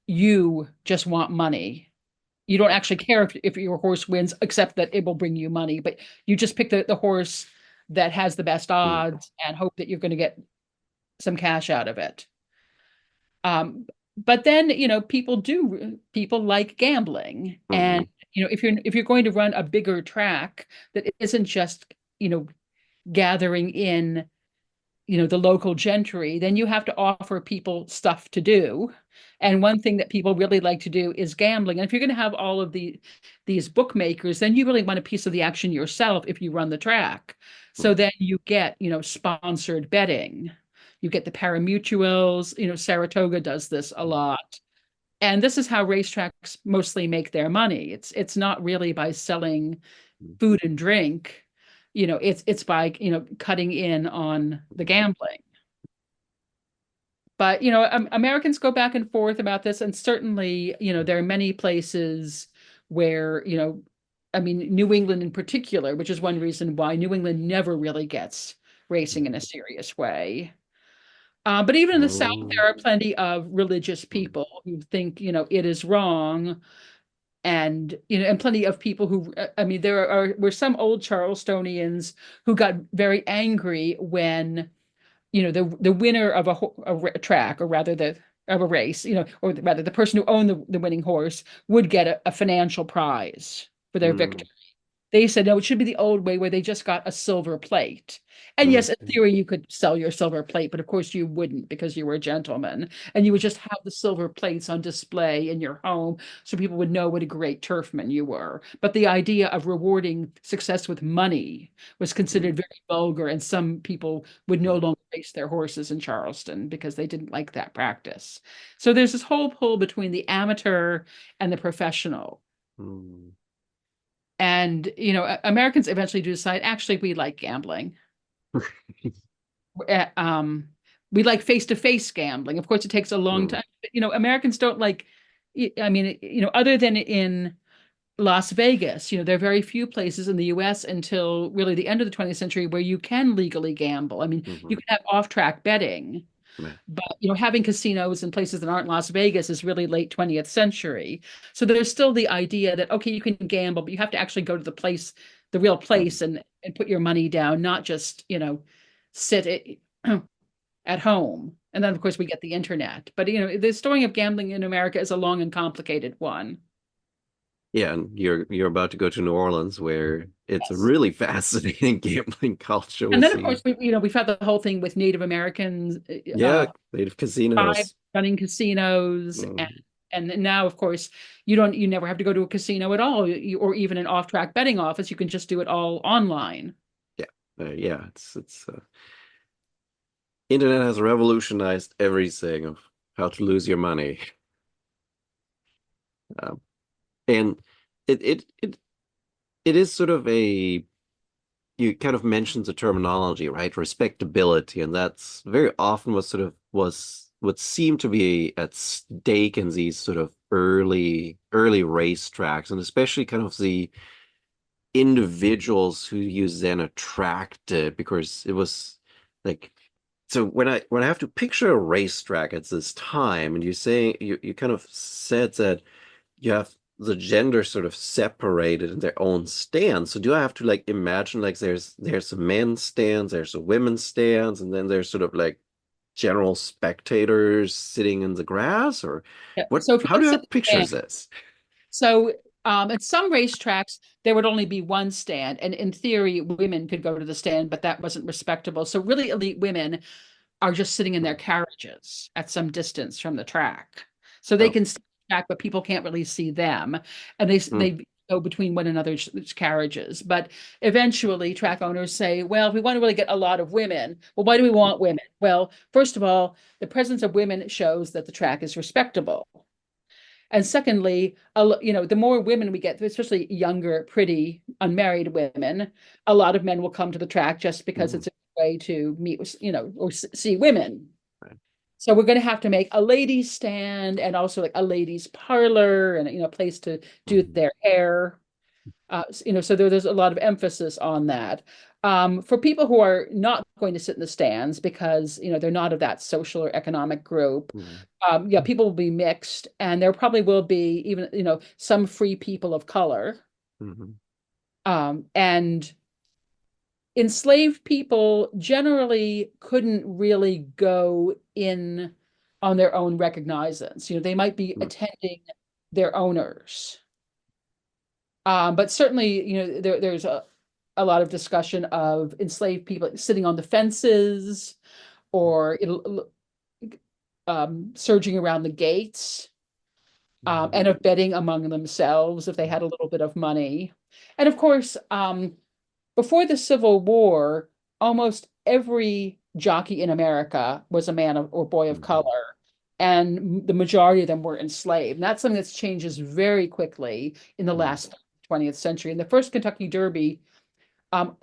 you just want money. You don't actually care if your horse wins, except that it will bring you money, but you just pick the horse that has the best mm, odds and hope that you're going to get some cash out of it. But then, people like gambling. And, mm, if you're going to run a bigger track that isn't just, gathering in the local gentry, then you have to offer people stuff to do. And one thing that people really like to do is gambling. And if you're going to have all of these bookmakers, then you really want a piece of the action yourself if you run the track. So mm, then you get, sponsored betting. You get the parimutuels, Saratoga does this a lot. And this is how racetracks mostly make their money. It's not really by selling mm, food and drink. It's by, cutting in on the mm. gambling. But, Americans go back and forth about this, and certainly, there are many places where, I mean, New England in particular, which is one reason why New England never really gets racing in a serious way. But even in the South, Oh, there are plenty of religious mm, people who think, it is wrong. And plenty of people who, I mean, were some old Charlestonians who got very angry when, the winner of a track, or rather of a race, or rather the person who owned the winning horse would get a financial prize for their mm, victory. They said, no, it should be the old way where they just got a silver plate. And yes, in okay. theory, you could sell your silver plate, but of course you wouldn't because you were a gentleman. And you would just have the silver plates on display in your home so people would know what a great turfman you were. But the idea of rewarding success with money was Mm, considered very vulgar, and some people would no mm, longer race their horses in Charleston because they didn't like that practice. So there's this whole pull between the amateur and the professional. mm. And, Americans eventually do decide, actually, we like gambling. Uh, Um, we like face-to-face gambling. Of course, it takes a long Mm, time. But, Americans don't like, I mean, other than in Las Vegas, there are very few places in the US until really the end of the 20th century where you can legally gamble. I mean, you mhm, can have off-track betting, yeah, but having casinos in places that aren't Las Vegas is really late 20th century. So there's still the idea that, okay, you can gamble, but you have to actually go to the place, the real mm, place, and put your money down, not just, sit at home. And then of course we get the internet. But the story of gambling in America is a long and complicated one. yeah, and you're about to go to New Orleans, where it's a Yes. really fascinating gambling culture. And We'll then of see. course we've had the whole thing with Native Americans, Yeah, they have tribes casinos. running casinos, and Mm, now of course you never have to go to a casino at all, or even an off-track betting office. You can just do it all online. yeah, yeah. It's internet has revolutionized everything of how to lose your money. Um, and it it is sort of a you kind of mentioned the terminology, right? Respectability, and that's very often what sort of was what seemed to be at stake in these sort of early racetracks, and especially kind of the individuals who you then attracted, because it was like, so when I have to picture a racetrack at this time, and you kind of said that you have the gender sort of separated in their own stands. So do I have to like imagine like there's a men's stands, there's a women's stands, and then there's sort of like general spectators sitting in the grass, or Yeah. what? So if you How want to do I sit picture in this? So, at some racetracks, there would only be one stand, and in theory, women could go to the stand, but that wasn't respectable. So, really elite women are just sitting in their Hmm. carriages at some distance from the track, so they Oh, can see the track, but people can't really see them, and hmm, they go between one another's carriages. But eventually, track owners say, "Well, if we want to really get a lot of women, well, why do we want women? Well, first of all, the presence of women shows that the track is respectable." And secondly, the more women we get, especially younger, pretty, unmarried women, a lot of men will come to the track just because hmm, it's a way to meet, or see women. right. So we're going to have to make a ladies' stand and also like a ladies' parlor and a place to do Hmm, their hair. So there's a lot of emphasis on that. For people who are not going to sit in the stands because they're not of that social or economic group, hmm, yeah, people will be mixed, and there probably will be even some free people of color. hmm, And enslaved people generally couldn't really go in on their own recognizance. They might be hmm, attending their owners. But certainly, there's a lot of discussion of enslaved people sitting on the fences or surging around the gates, hmm, and of betting among themselves if they had a little bit of money. And of course, before the Civil War, almost every jockey in America was a man or boy of hmm, color, and the majority of them were enslaved. And that's something that changes very quickly in the hmm, last 20th century. In the first Kentucky Derby, um,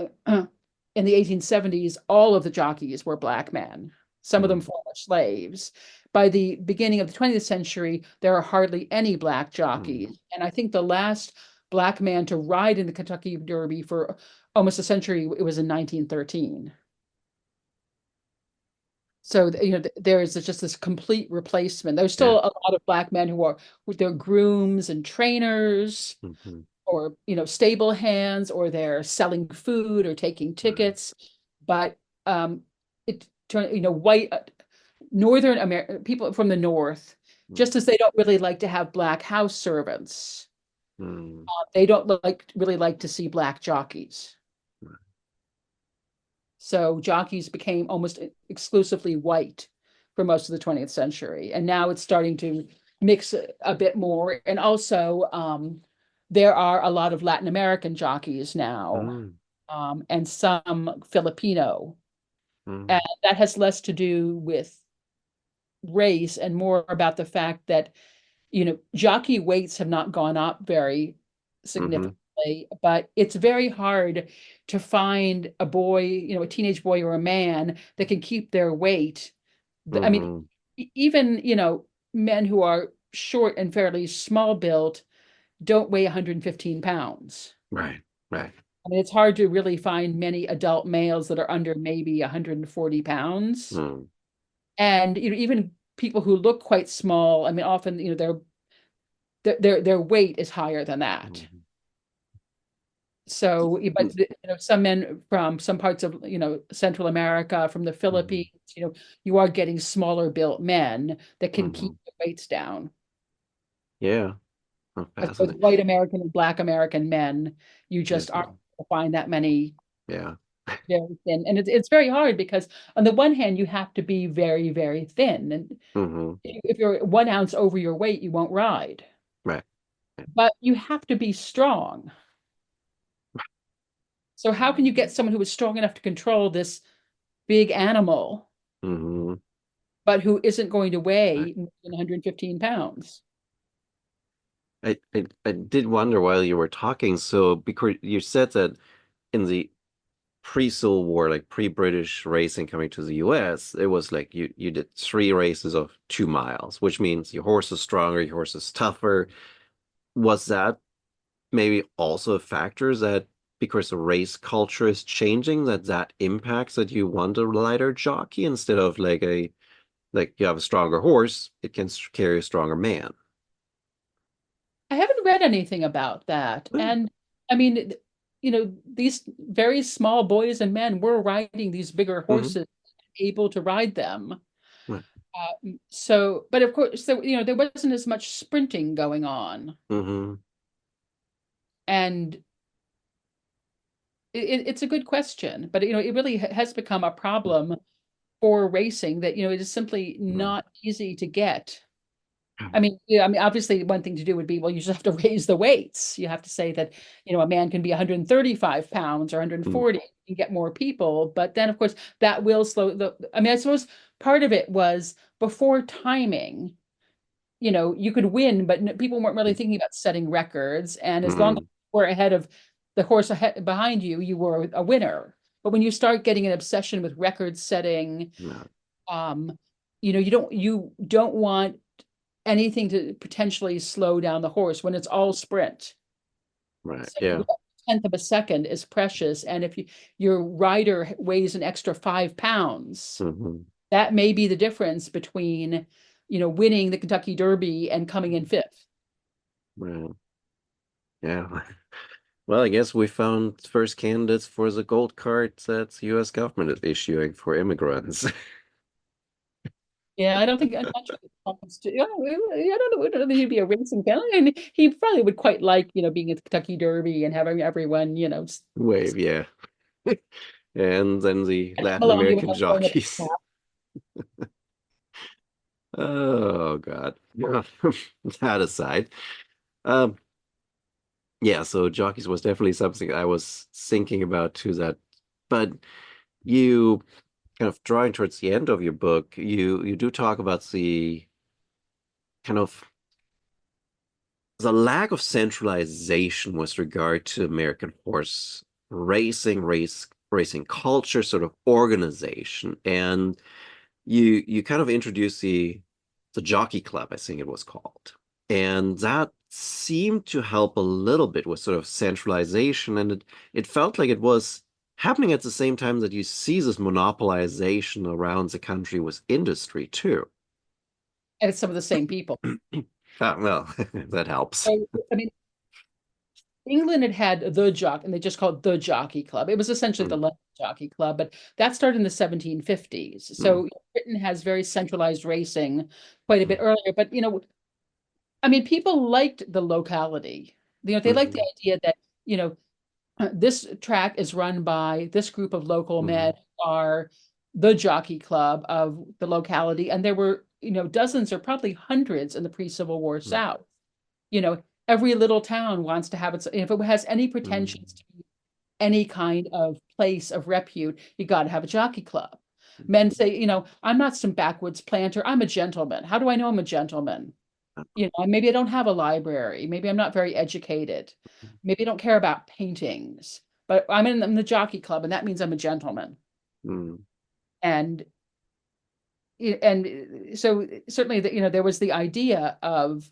in the 1870s, all of the jockeys were black men. some of them Mm, former slaves. By the beginning of the 20th century, there are hardly any black mm, jockeys. And I think the last black man to ride in the Kentucky Derby for almost a century, it was in 1913. So, there is just this complete replacement. There's still yeah. a lot of black men who are with their grooms and trainers, Hmm. or stable hands, or they're selling food or taking Right. tickets. But it turn white Northern America people from the North, Mm, just as they don't really like to have black house servants, mm, they don't really like to see black jockeys. right. So jockeys became almost exclusively white for most of the 20th century. And now it's starting to mix a bit more. And also, there are a lot of Latin American jockeys now, Mm, and some Filipino. And mm, that has less to do with race and more about the fact that, jockey weights have not gone up very hmm. significantly, but it's very hard to find a boy, a teenage boy or a man that can keep their weight. I mean, Hmm. even, men who are short and fairly small built don't weigh 115 pounds. Right. Right. I mean, it's hard to really find many adult males that are under maybe 140 pounds. Mm, And, even people who look quite small, I mean, often, their weight is higher than that. mhm. So, but some men from some parts of, Central America, from the Mhm, Philippines, you are getting smaller built men that can keep mhm. the weights down. Yeah. Oh, As with fascinating. white American and black American men, you just Yes. aren't going to find that many Yeah. very thin. And it's very hard because on the one hand, you have to be very, very thin. And Hmm. if you're 1 ounce over your weight, you won't ride. Right. Right. But you have to be strong. So how can you get someone who is strong enough to control this big animal, Hmm. but who isn't going to Right. weigh more than 115 pounds? I did wonder while you were talking, so because you said that in the pre-Civil War, like pre-British racing coming to the US, it was like you did 3 races of 2 miles, which means your horse is stronger, your horse is tougher. Was that maybe also a factor that because the race culture is changing, that impacts that you want a lighter jockey instead of like you have a stronger horse, it can carry a stronger man. I haven't read anything about that. Hmm. And I mean, these very small boys and men were riding these bigger Hmm. horses, able to ride them. Right. So, but of course, there wasn't as much sprinting going on. Hmm. And it's a good question, but it really has become a problem for racing that, it is simply Hmm. not easy to get. I mean, yeah, I mean, obviously, one thing to do would be, well, you just have to raise the weights. You have to say that, a man can be 135 pounds or Hmm. 140 and get more people. But then, of course, that will slow I mean, I suppose part of it was before timing, you could win, but people weren't really thinking about setting records. And as long as Hmm. you were ahead of the horse ahead behind you, you were a winner. But when you start getting an obsession with record setting, No. um, you don't want anything to potentially slow down the horse when it's all sprint. Right. So Yeah. every tenth of a second is precious. And if your rider weighs an extra 5 pounds, Hmm. that may be the difference between, winning the Kentucky Derby and coming in fifth. Right. Yeah. Well, I guess we found first candidates for the gold card that the US government is issuing for immigrants. Yeah, I don't think I'm not sure it comes to, I don't know whether he'd be a racing fan. And he probably would quite like, being at the Kentucky Derby and having everyone, Wave, yeah. And then the Latin along even American though throwing up jockeys. Oh God. That aside. Um, yeah, so jockeys was definitely something I was thinking about too that but you kind of drawing towards the end of your book, you do talk about the kind of the lack of centralization with regard to American horse racing, racing culture, sort of organization. And you kind of introduced the jockey club, I think it was called. And that seemed to help a little bit with sort of centralization. And it felt like it was happening at the same time that you see this monopolization around the country with industry too. And it's some of the same people. Ah, well, that helps. So, I mean, England had had the jock, and they just called it the Jockey Club. It was essentially the Mm, London Jockey Club, but that started in the 1750s. mm, So Britain has very centralized racing quite a bit mm, earlier. But I mean, people liked the locality. They liked the mm, idea that you know this track is run by this group of local men mm, who are the Jockey Club of the locality, and there were dozens or probably hundreds in the pre-Civil War mm, South. you know, every little town wants to have its, if it has any pretensions mm, to be any kind of place of repute, you got to have a jockey club. mm, Men say, I'm not some backwoods planter. I'm a gentleman. How do I know I'm a gentleman? Maybe I don't have a library. Maybe I'm not very educated. Maybe I don't care about paintings, but I'm the jockey club, and that means I'm a gentleman. mm, And so certainly there was the idea of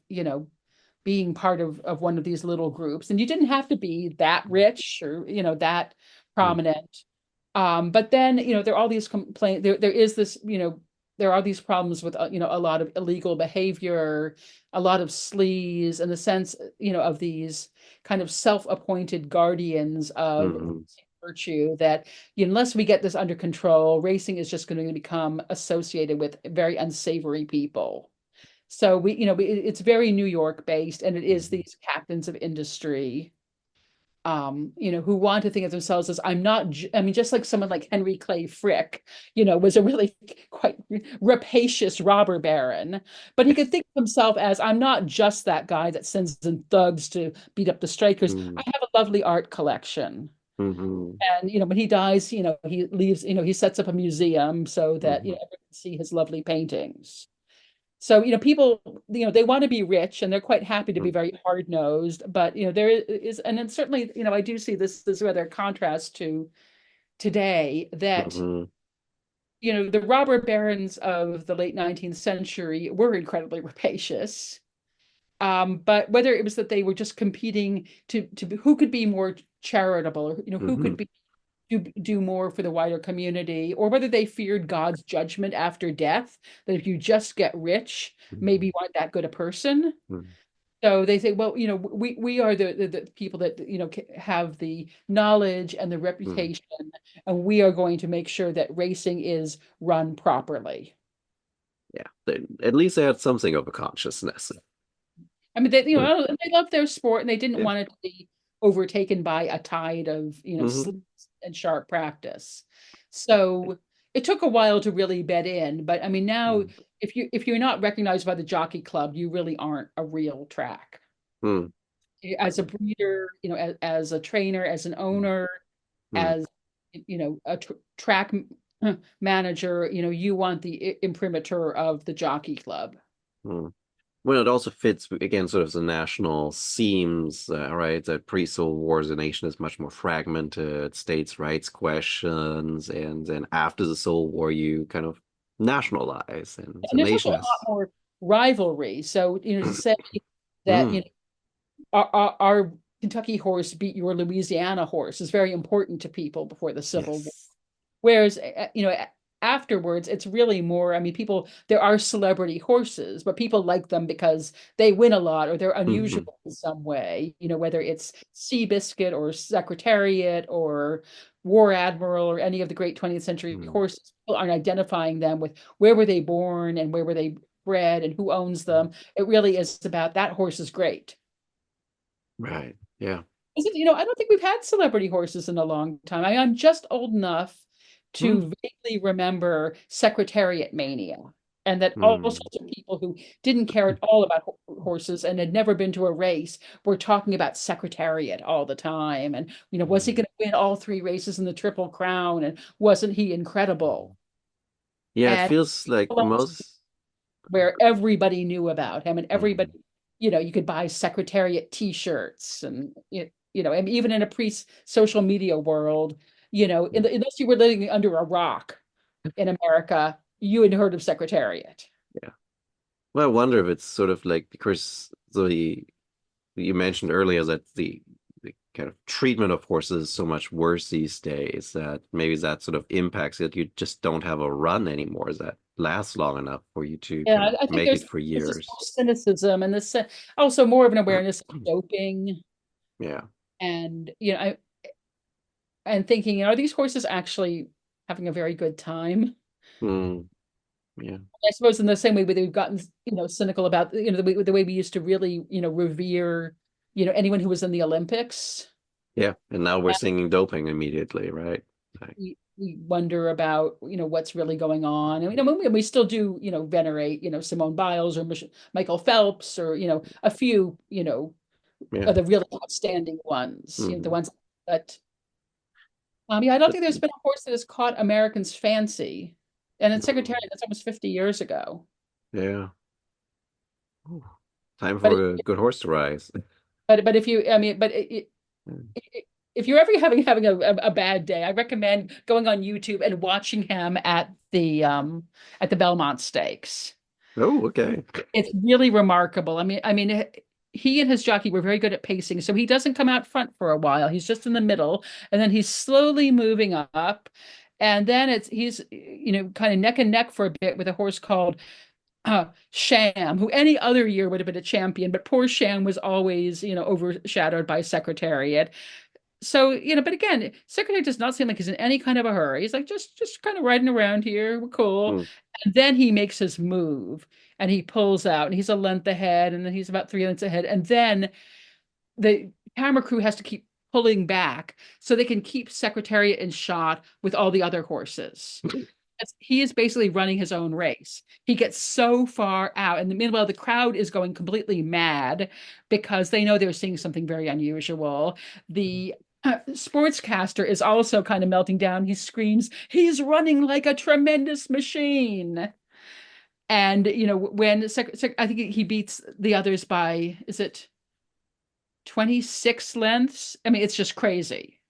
being part of one of these little groups, and you didn't have to be that rich or that mm, prominent. But then there are all these complaints. There is this there are these problems with a lot of illegal behavior, a lot of sleaze, and the sense of these kind of self-appointed guardians of mm, virtue that unless we get this under control, racing is just going to become associated with very unsavory people. So it's very New York based, and it is mm, these captains of industry, who want to think of themselves as I'm not. I mean, just like someone like Henry Clay Frick, was a really quite rapacious robber baron, but he could think of himself as I'm not just that guy that sends in thugs to beat up the strikers. I mm, have a lovely art collection. mm, And when he dies, he leaves, he sets up a museum so that mm, everyone can see his lovely paintings. So, people, they want to be rich and they're quite happy to be mm, very hard-nosed, but there is, and then certainly, I do see this rather contrast to today that, mm, the robber barons of the late 19th century were incredibly rapacious. But whether it was that they were just competing to who could be more charitable, or who could mm, be do more for the wider community, or whether they feared God's judgment after death, that if you just get rich, maybe mm, you aren't that good a person. mm, So they say, well, we are the people that have the knowledge and the mm. reputation, and we are going to make sure that racing is run properly. Yeah, at least they had something of a consciousness. I mean, they love their sport, and they didn't Yeah. want it to be overtaken by a tide of, sleep Hmm. and sharp practice. So it took a while to really bed in, but I mean, now Mm, if you're not recognized by the jockey club, you really aren't a real track. mm, As a breeder, as a trainer, as an mm, owner, mm, as a track manager, you want the imprimatur of the jockey club. mm. Well, it also fits again, sort of the national themes, right? That pre-Civil War, the nation is much more fragmented, states' rights questions, and then after the Civil War, you kind of nationalize, and the And there's also nation a lot has. more rivalry. So, to say that, Mm, our Kentucky horse beat your Louisiana horse is very important to people before the Civil War. yes. Whereas, afterwards, it's really more, I mean, there are celebrity horses, but people like them because they win a lot or they're Hmm. unusual in some way, whether it's Seabiscuit or Secretariat or War Admiral or any of the great 20th century Mm, horses. People aren't identifying them with where were they born and where were they bred and who owns them. It really is about that horse is great. right. Yeah. I don't think we've had celebrity horses in a long time. I'm just old enough Mm, to vaguely remember Secretariat mania, and that all mm, sorts of people who didn't care at all about horses and had never been to a race were talking about Secretariat all the time. And, was he mm, going to win all three races in the Triple Crown? And wasn't he incredible? mm. Yeah, it And feels like most. where everybody knew about him and everybody, Mm, you could buy Secretariat t-shirts and and even in a pre-social media world, mm, unless you were living under a rock in America, you had heard of Secretariat. Yeah. Well, I wonder if it's sort of like because the you mentioned earlier that the kind of treatment of horses is so much worse these days that maybe that sort of impacts it. You just don't have a run anymore that lasts long enough for you to Yeah, kind of I think make it for there's this years. cynicism and this also more of an awareness of doping Yeah. and and thinking, are these horses actually having a very good time? Mm, yeah. I suppose in the same way that we've gotten, cynical about, the way we used to really, revere, anyone who was in the Olympics. Yeah. And now we're singing doping immediately, right? Like, We wonder about, what's really going on. And, we still do, venerate, Simone Biles or Michael Phelps or, a few, yeah. of the really outstanding ones, the Hmm. ones that, yeah, I don't But think there's been a horse that has caught Americans' fancy. And in mm, Secretariat, that's almost 50 years ago. yeah. Ooh, time But for a good horse to rise. but if you, I mean, but if you're ever having a bad day, I recommend going on YouTube and watching him at the Belmont Stakes. Oh, okay. It's really remarkable. He and his jockey were very good at pacing, so he doesn't come out front for a while. He's just in the middle, and then he's slowly moving up, and then he's kind of neck and neck for a bit with a horse called Sham, who any other year would have been a champion, but poor Sham was always overshadowed by Secretariat. So, but again, Secretary does not seem like he's in any kind of a hurry. He's like just kind of riding around here. We're cool. Hmm. And then he makes his move and he pulls out and he's a length ahead and then he's about 3 lengths ahead. And then the camera crew has to keep pulling back so they can keep Secretariat in shot with all the other horses. He is basically running his own race. He gets so far out, and meanwhile, the crowd is going completely mad because they know they're seeing something very unusual. The sportscaster is also kind of melting down. He screams, "He's running like a tremendous machine!" And when I think he beats the others by, is it 26 lengths? I mean, it's just crazy.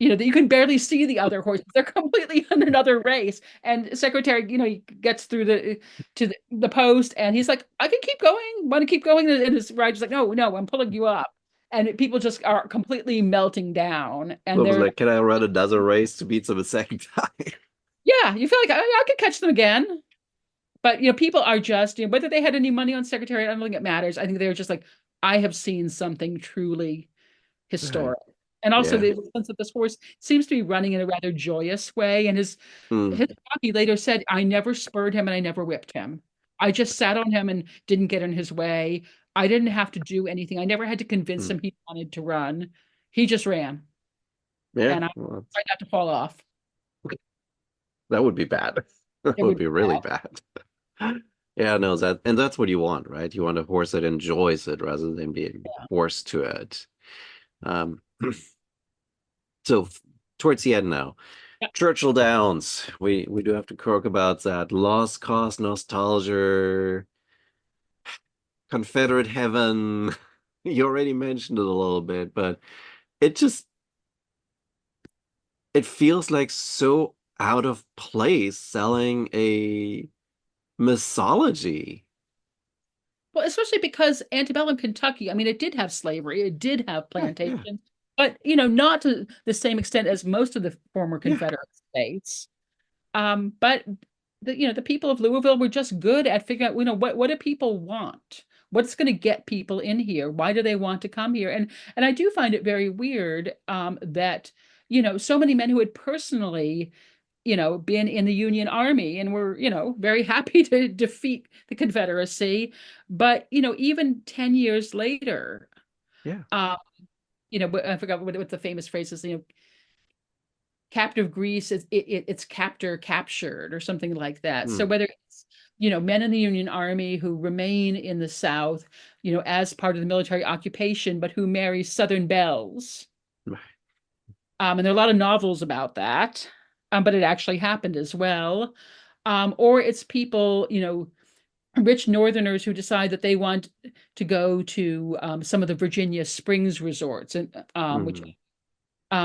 That you can barely see the other horses. They're completely in another race. And Secretary, he gets through the post and he's like, I can keep going. Want to keep going? And his rider's like, no, no, I'm pulling you up. And people just are completely melting down. So And I was they're, like, can I run another race to beat them a second time? yeah, you feel like I could catch them again. But people are just, whether they had any money on Secretary, I don't think it matters. I think they were just like, I have seen something truly Right. historic. And also Yeah. the sense that this horse seems to be running in a rather joyous way. And Hmm. his jockey later said, I never spurred him and I never whipped him. I just sat on him and didn't get in his way. I didn't have to do anything. I never had to convince Hmm. him he wanted to run. He just ran. Yeah. And I Well, tried not to fall off. that would be bad. That It would would be be really bad. bad. Yeah, no, that's what you want, right? You want a horse that enjoys it rather than being forced to it. Um, so towards the end now, Yeah. Churchill Downs. We do have to talk about that lost cause nostalgia, Confederate heaven. You already mentioned it a little bit, but it just it feels like so out of place selling a mythology. Well, especially because antebellum Kentucky, I mean, it did have slavery, it did have Yeah, yeah, plantations, but not to the same extent as most of the former yeah. Confederate states. But the people of Louisville were just good at figuring out, what do people want? What's going to get people in here? Why do they want to come here? And I do find it very weird that so many men who had personally been in the Union Army and were very happy to defeat the Confederacy, but even 10 years later, Yeah. um, I forgot what the famous phrase is, captive Greece it's captor captured or something like that. So Hmm. whether it's men in the Union Army who remain in the South, as part of the military occupation, but who marry Southern belles. And there are a lot of novels about that, but it actually happened as well. Or it's people, rich Northerners who decide that they want to go to some of the Virginia Springs resorts, and which Hmm.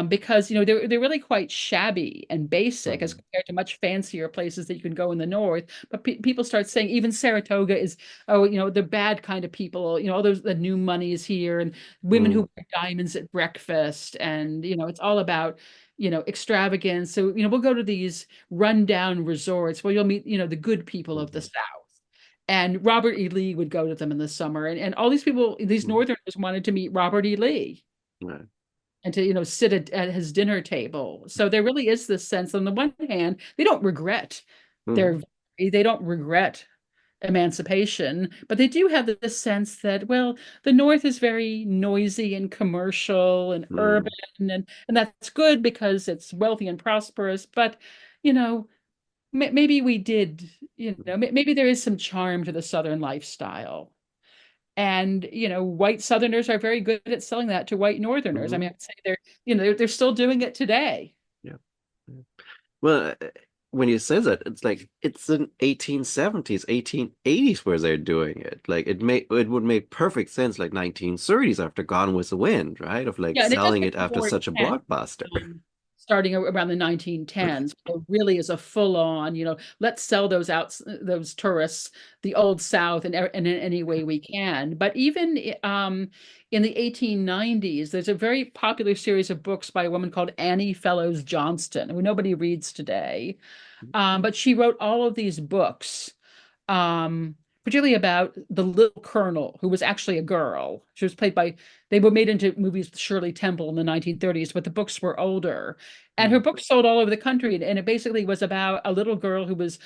because they're really quite shabby and basic as Mm, compared to much fancier places that you can go in the north. But pe people start saying even Saratoga is, oh, the bad kind of people. All those the new money is here, and women mm, who wear diamonds at breakfast, and it's all about extravagance. So we'll go to these rundown resorts where you'll meet the good people of the mhm, South. And Robert E. Lee would go to them in the summer, and all these people, these mm, Northerners wanted to meet Robert E. Lee right, and to sit at his dinner table. So there really is this sense. On the one hand, they don't regret mm, their they don't regret emancipation, but they do have this sense that, well, the North is very noisy and commercial and urban, mm, and that's good because it's wealthy and prosperous. But you know, maybe we did, maybe there is some charm to the Southern lifestyle. And white Southerners are very good at selling that to white Northerners. I mhm, mean, I'd say they're still doing it today. yeah. Yeah. Well, when you say that, it's like it's in 1870s, 1880s where they're doing it. Like it would make perfect sense, like 1930s after Gone with the Wind, right? Of like Yeah, and it does selling get it after more such a intense, blockbuster. starting around the 1910s. It really is a full-on, let's sell those tourists the old South in any way we can. But even in the 1890s, there's a very popular series of books by a woman called Annie Fellows Johnston, who nobody reads today. But she wrote all of these books, um, particularly about the little colonel, who was actually a girl. She was played by, they were made into movies with Shirley Temple in the 1930s, but the books were older. And her Mm, books sold all over the country. And it basically was about a little girl whose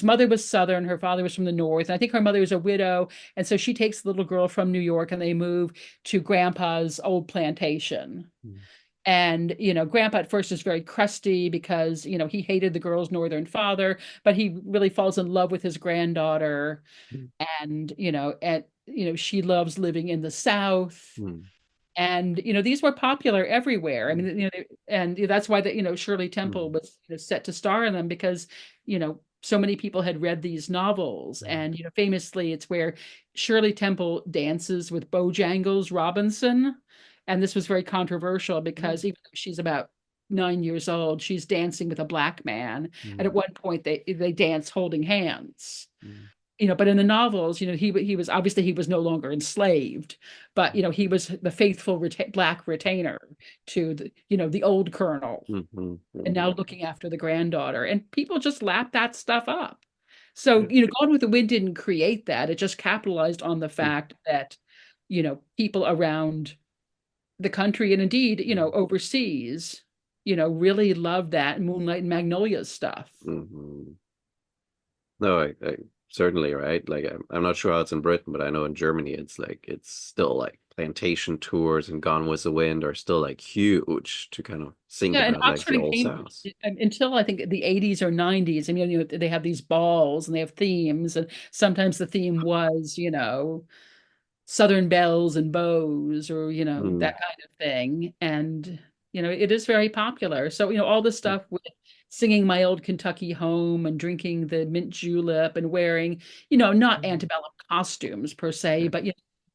mother was Southern, her father was from the North. And I think her mother was a widow. And so she takes the little girl from New York and they move to Grandpa's old plantation. mm, And, Grandpa at first is very crusty because, he hated the girl's northern father, but he really falls in love with his granddaughter. mm, And she loves living in the South. mm, And, these were popular everywhere. I mm, mean, and that's why Shirley Temple mm, was set to star in them because, so many people had read these novels. mm, And, famously, it's where Shirley Temple dances with Bojangles Robinson. And this was very controversial mm, because even though she's about 9 years old, she's dancing with a black man. And at mm, one point, they dance holding hands. mm, But in the novels, he was obviously he was no longer enslaved, but he was the faithful black retainer to the old colonel, mm, mm, and mm. now looking after the granddaughter, and people just lap that stuff up. So Yeah. Gone with the Wind didn't create that; it just capitalized on the Mm, fact that people around the country and indeed mm, overseas really loved that Moonlight and Magnolia stuff. mhm. No, I certainly right. Like I'm not sure how it's in Britain, but I know in Germany it's still like plantation tours and Gone with the Wind are still like huge to kind of think Yeah, and about like Oxford the and old Cambridge South. until I think the 80s or 90s. I mean, they have these balls and they have themes, and sometimes the theme was, Southern belles and beaux, or Mm, that kind of thing. And it is very popular. So all the mm, stuff with singing My Old Kentucky Home and drinking the mint julep and wearing not mm, antebellum costumes per se, yeah. but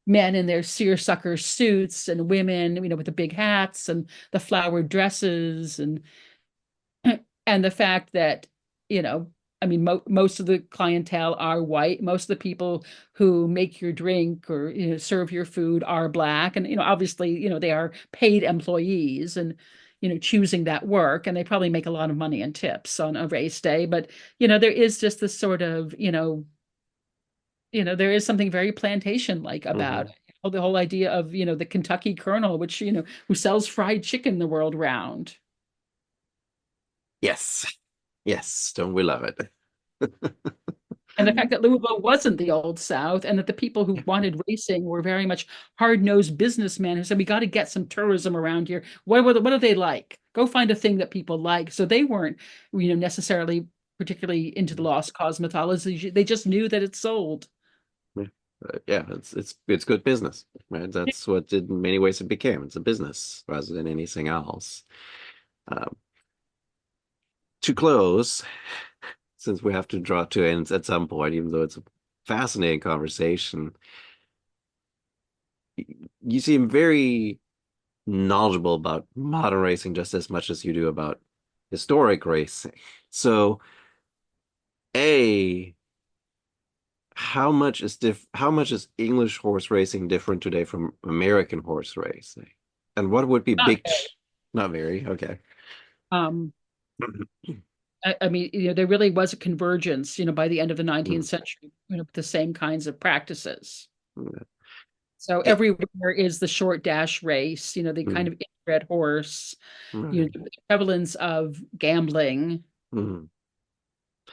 men in their seersucker suits and women with the big hats and the flowered dresses, and the fact that you know I mean, most of the clientele are white. Most of the people who make your drink or serve your food are black, and obviously they are paid employees and choosing that work, and they probably make a lot of money in tips on a race day. But there is just this sort of there is something very plantation like about Hmm. it. The whole idea of the Kentucky Colonel, which who sells fried chicken the world round. Yes. Yes. Don't we love it? And the fact that Louisville wasn't the old South, and that the people who Yeah. wanted racing were very much hard-nosed businessmen who said, "We got to get some tourism around here. What do they like? Go find a thing that people like." So they weren't, necessarily particularly into the lost cause mythology. They just knew that it sold. Yeah. Yeah, it's good business, right? That's what in many ways it became. It's a business rather than anything else. Um, to close, since we have to draw to ends at some point, even though it's a fascinating conversation, you seem very knowledgeable about modern racing just as much as you do about historic racing. So, A, how much is English horse racing different today from American horse racing? And what would be Not big ch not very, okay. um, I mean, there really was a convergence, by the end of the 19th Mm, century, with the same kinds of practices. mm, So eh, everywhere is the short dash race, the kind mm, of inbred horse, right, the prevalence of gambling. mm,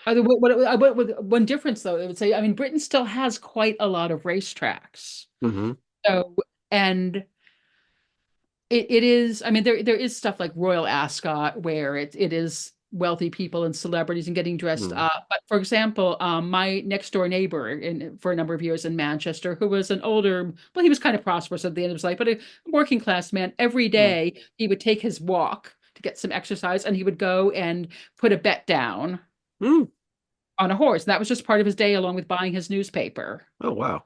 One difference, though, I would say, I mean, Britain still has quite a lot of racetracks. mhm, So, and it is, I mean, there is stuff like Royal Ascot where it is wealthy people and celebrities and getting dressed mm, up. But for example, my next door neighbor for a number of years in Manchester, who was an older, well, he was kind of prosperous at the end of his life, but a working class man, every mm, day he would take his walk to get some exercise and he would go and put a bet down mm. on a horse. That was just part of his day, along with buying his newspaper. Oh wow.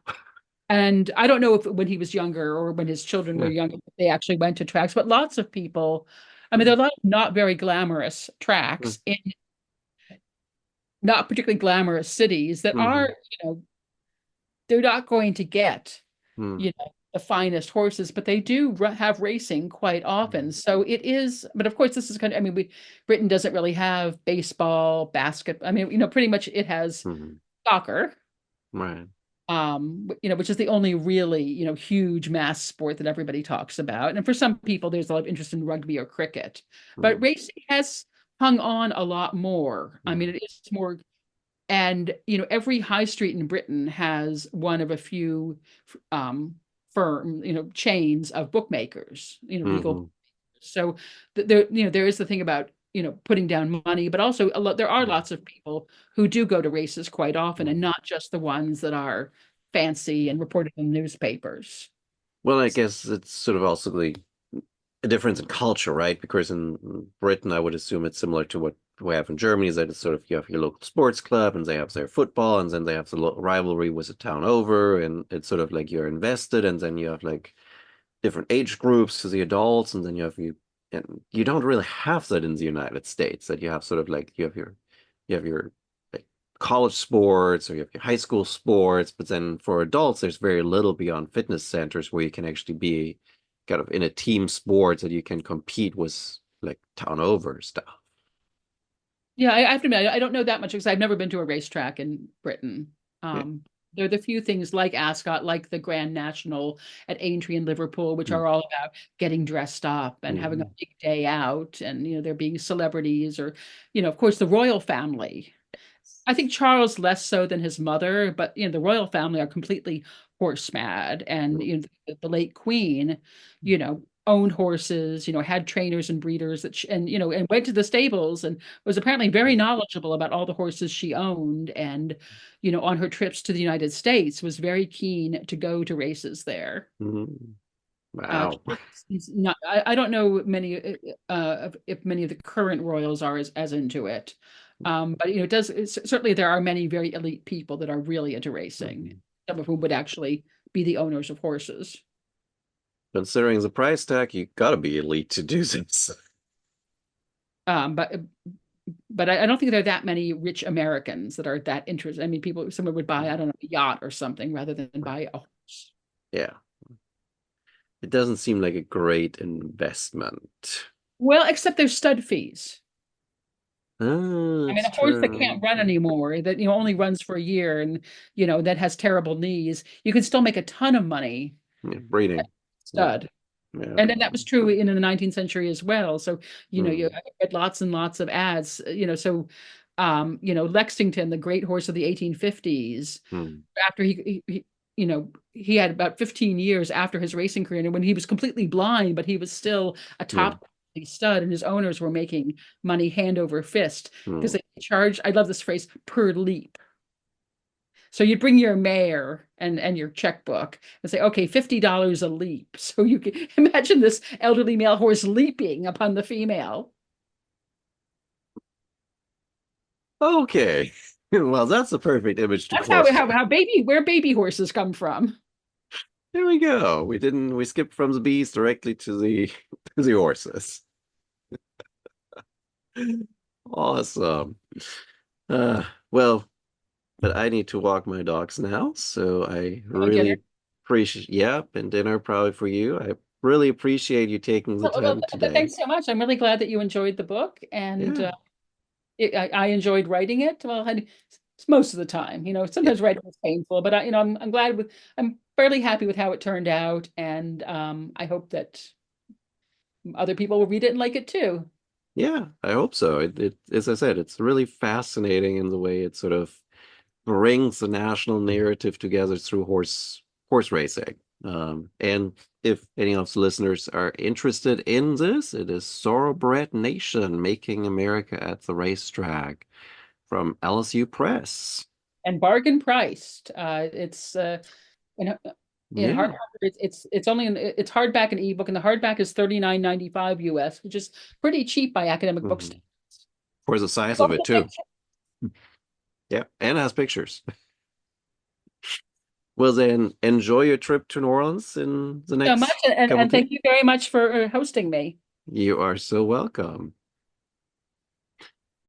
And I don't know if when he was younger or when his children were Yeah. younger, they actually went to tracks, but lots of people, I mean, there Mm, are a lot of not very glamorous mm, tracks in not particularly glamorous cities that are, mhm, they're not going to get, mm, the finest horses, but they do have racing quite often. mm, So it is, but of course, this is kind of, I mean, Britain doesn't really have baseball, basketball. I mean, pretty much it has mhm, soccer, right. which is the only really, huge mass sport that everybody talks about. And for some people, there's a lot of interest in rugby or cricket, but Mm, racing has hung on a lot more. I mean, mm, it is more, and every high street in Britain has one of a few um, chains of bookmakers, legal. mhm, So there is the thing about putting down money, but also there are mm, lots of people who do go to races quite often, and mm. not just the ones that are fancy and reported in the newspapers. Well, I guess it's sort of also a difference in culture, right? Because in Britain, I would assume it's similar to what we have in Germany, is that it's sort of you have your local sports club and they have their football and then they have the rivalry with the town over and it's sort of like you're invested and then you have like different age groups to the adults and then and you don't really have that in the United States that you have sort of like you have your like college sports or you have your high school sports, but then for adults there's very little beyond fitness centers where you can actually be kind of in a team sport that you can compete with like town over stuff. Yeah, I have to admit, I don't know that much because I've never been to a racetrack in Britain. Yeah. There are the few things like Ascot, like the Grand National at Aintree in Liverpool, which Mm, are all about getting dressed up and having a mm, big day out, and there being celebrities or, of course, the royal family. I think Charles less so than his mother, but the royal family are completely horse mad, and mm, the late queen, owned horses, had trainers and breeders and went to the stables and was apparently very knowledgeable about all the horses she owned, and on her trips to the United States was very keen to go to races there. mm. Wow. He's not, I don't know if many of the current royals are as into it. But it does certainly there are many very elite people that are really into racing, Mhm. some of whom would actually be the owners of horses. Considering the price tag, you gotta be elite to do this. But I don't think there are that many rich Americans that are that interested. I mean, someone would buy, I don't know, a yacht or something rather than buy a horse. Yeah. It doesn't seem like a great investment. Well, except there's stud fees. I mean, It's a horse that true. can't run anymore, that only runs for a year and that has terrible knees, you can still make a ton of money. Yeah, breeding. Yeah, Stud. yeah. And then that was true in the 19th century as well. So, you Mm, had lots and lots of ads, so Lexington, the great horse of the 1850s, mm, after he had about 15 years after his racing career, and when he was completely blind, but he was still a yeah. top stud, and his owners were making money hand over fist because Mm. they charged, I love this phrase, per leap. So you'd bring your mare and your checkbook and say, okay, $50 a leap. So you can imagine this elderly male horse leaping upon the female. Okay. Well, that's a perfect image to That's how close. how, how baby where baby horses come from. There we go. We skipped from the bees directly to the to the horses. Awesome. Well, but I need to walk my dogs now, so I Having dinner. really appreciate, yep, and dinner probably for you. I really appreciate you taking the Well, time today. thanks so much. I'm really glad that you enjoyed the book, and Yeah, I enjoyed writing it. Well, most of the time, yeah, sometimes writing is painful, but I'm glad I'm fairly happy with how it turned out, and I hope that other people will read it and like it too. yeah. I hope so. As I said, it's really fascinating in the way it sort of brings the national narrative together through horse racing. And if any of the listeners are interested in this, it is Thoroughbred Nation, Making America at the Racetrack from LSU Press. And bargain priced. It's in in hardcover. Yeah. It's only it's hardback and ebook, and the hardback is 39.95 US, which is pretty cheap by academic book Mhm. standards. For the size of it too. Yeah, and has pictures. Well, then enjoy your trip to New Orleans in the So much, next and couple of days. thank you very much for hosting me. You are so welcome.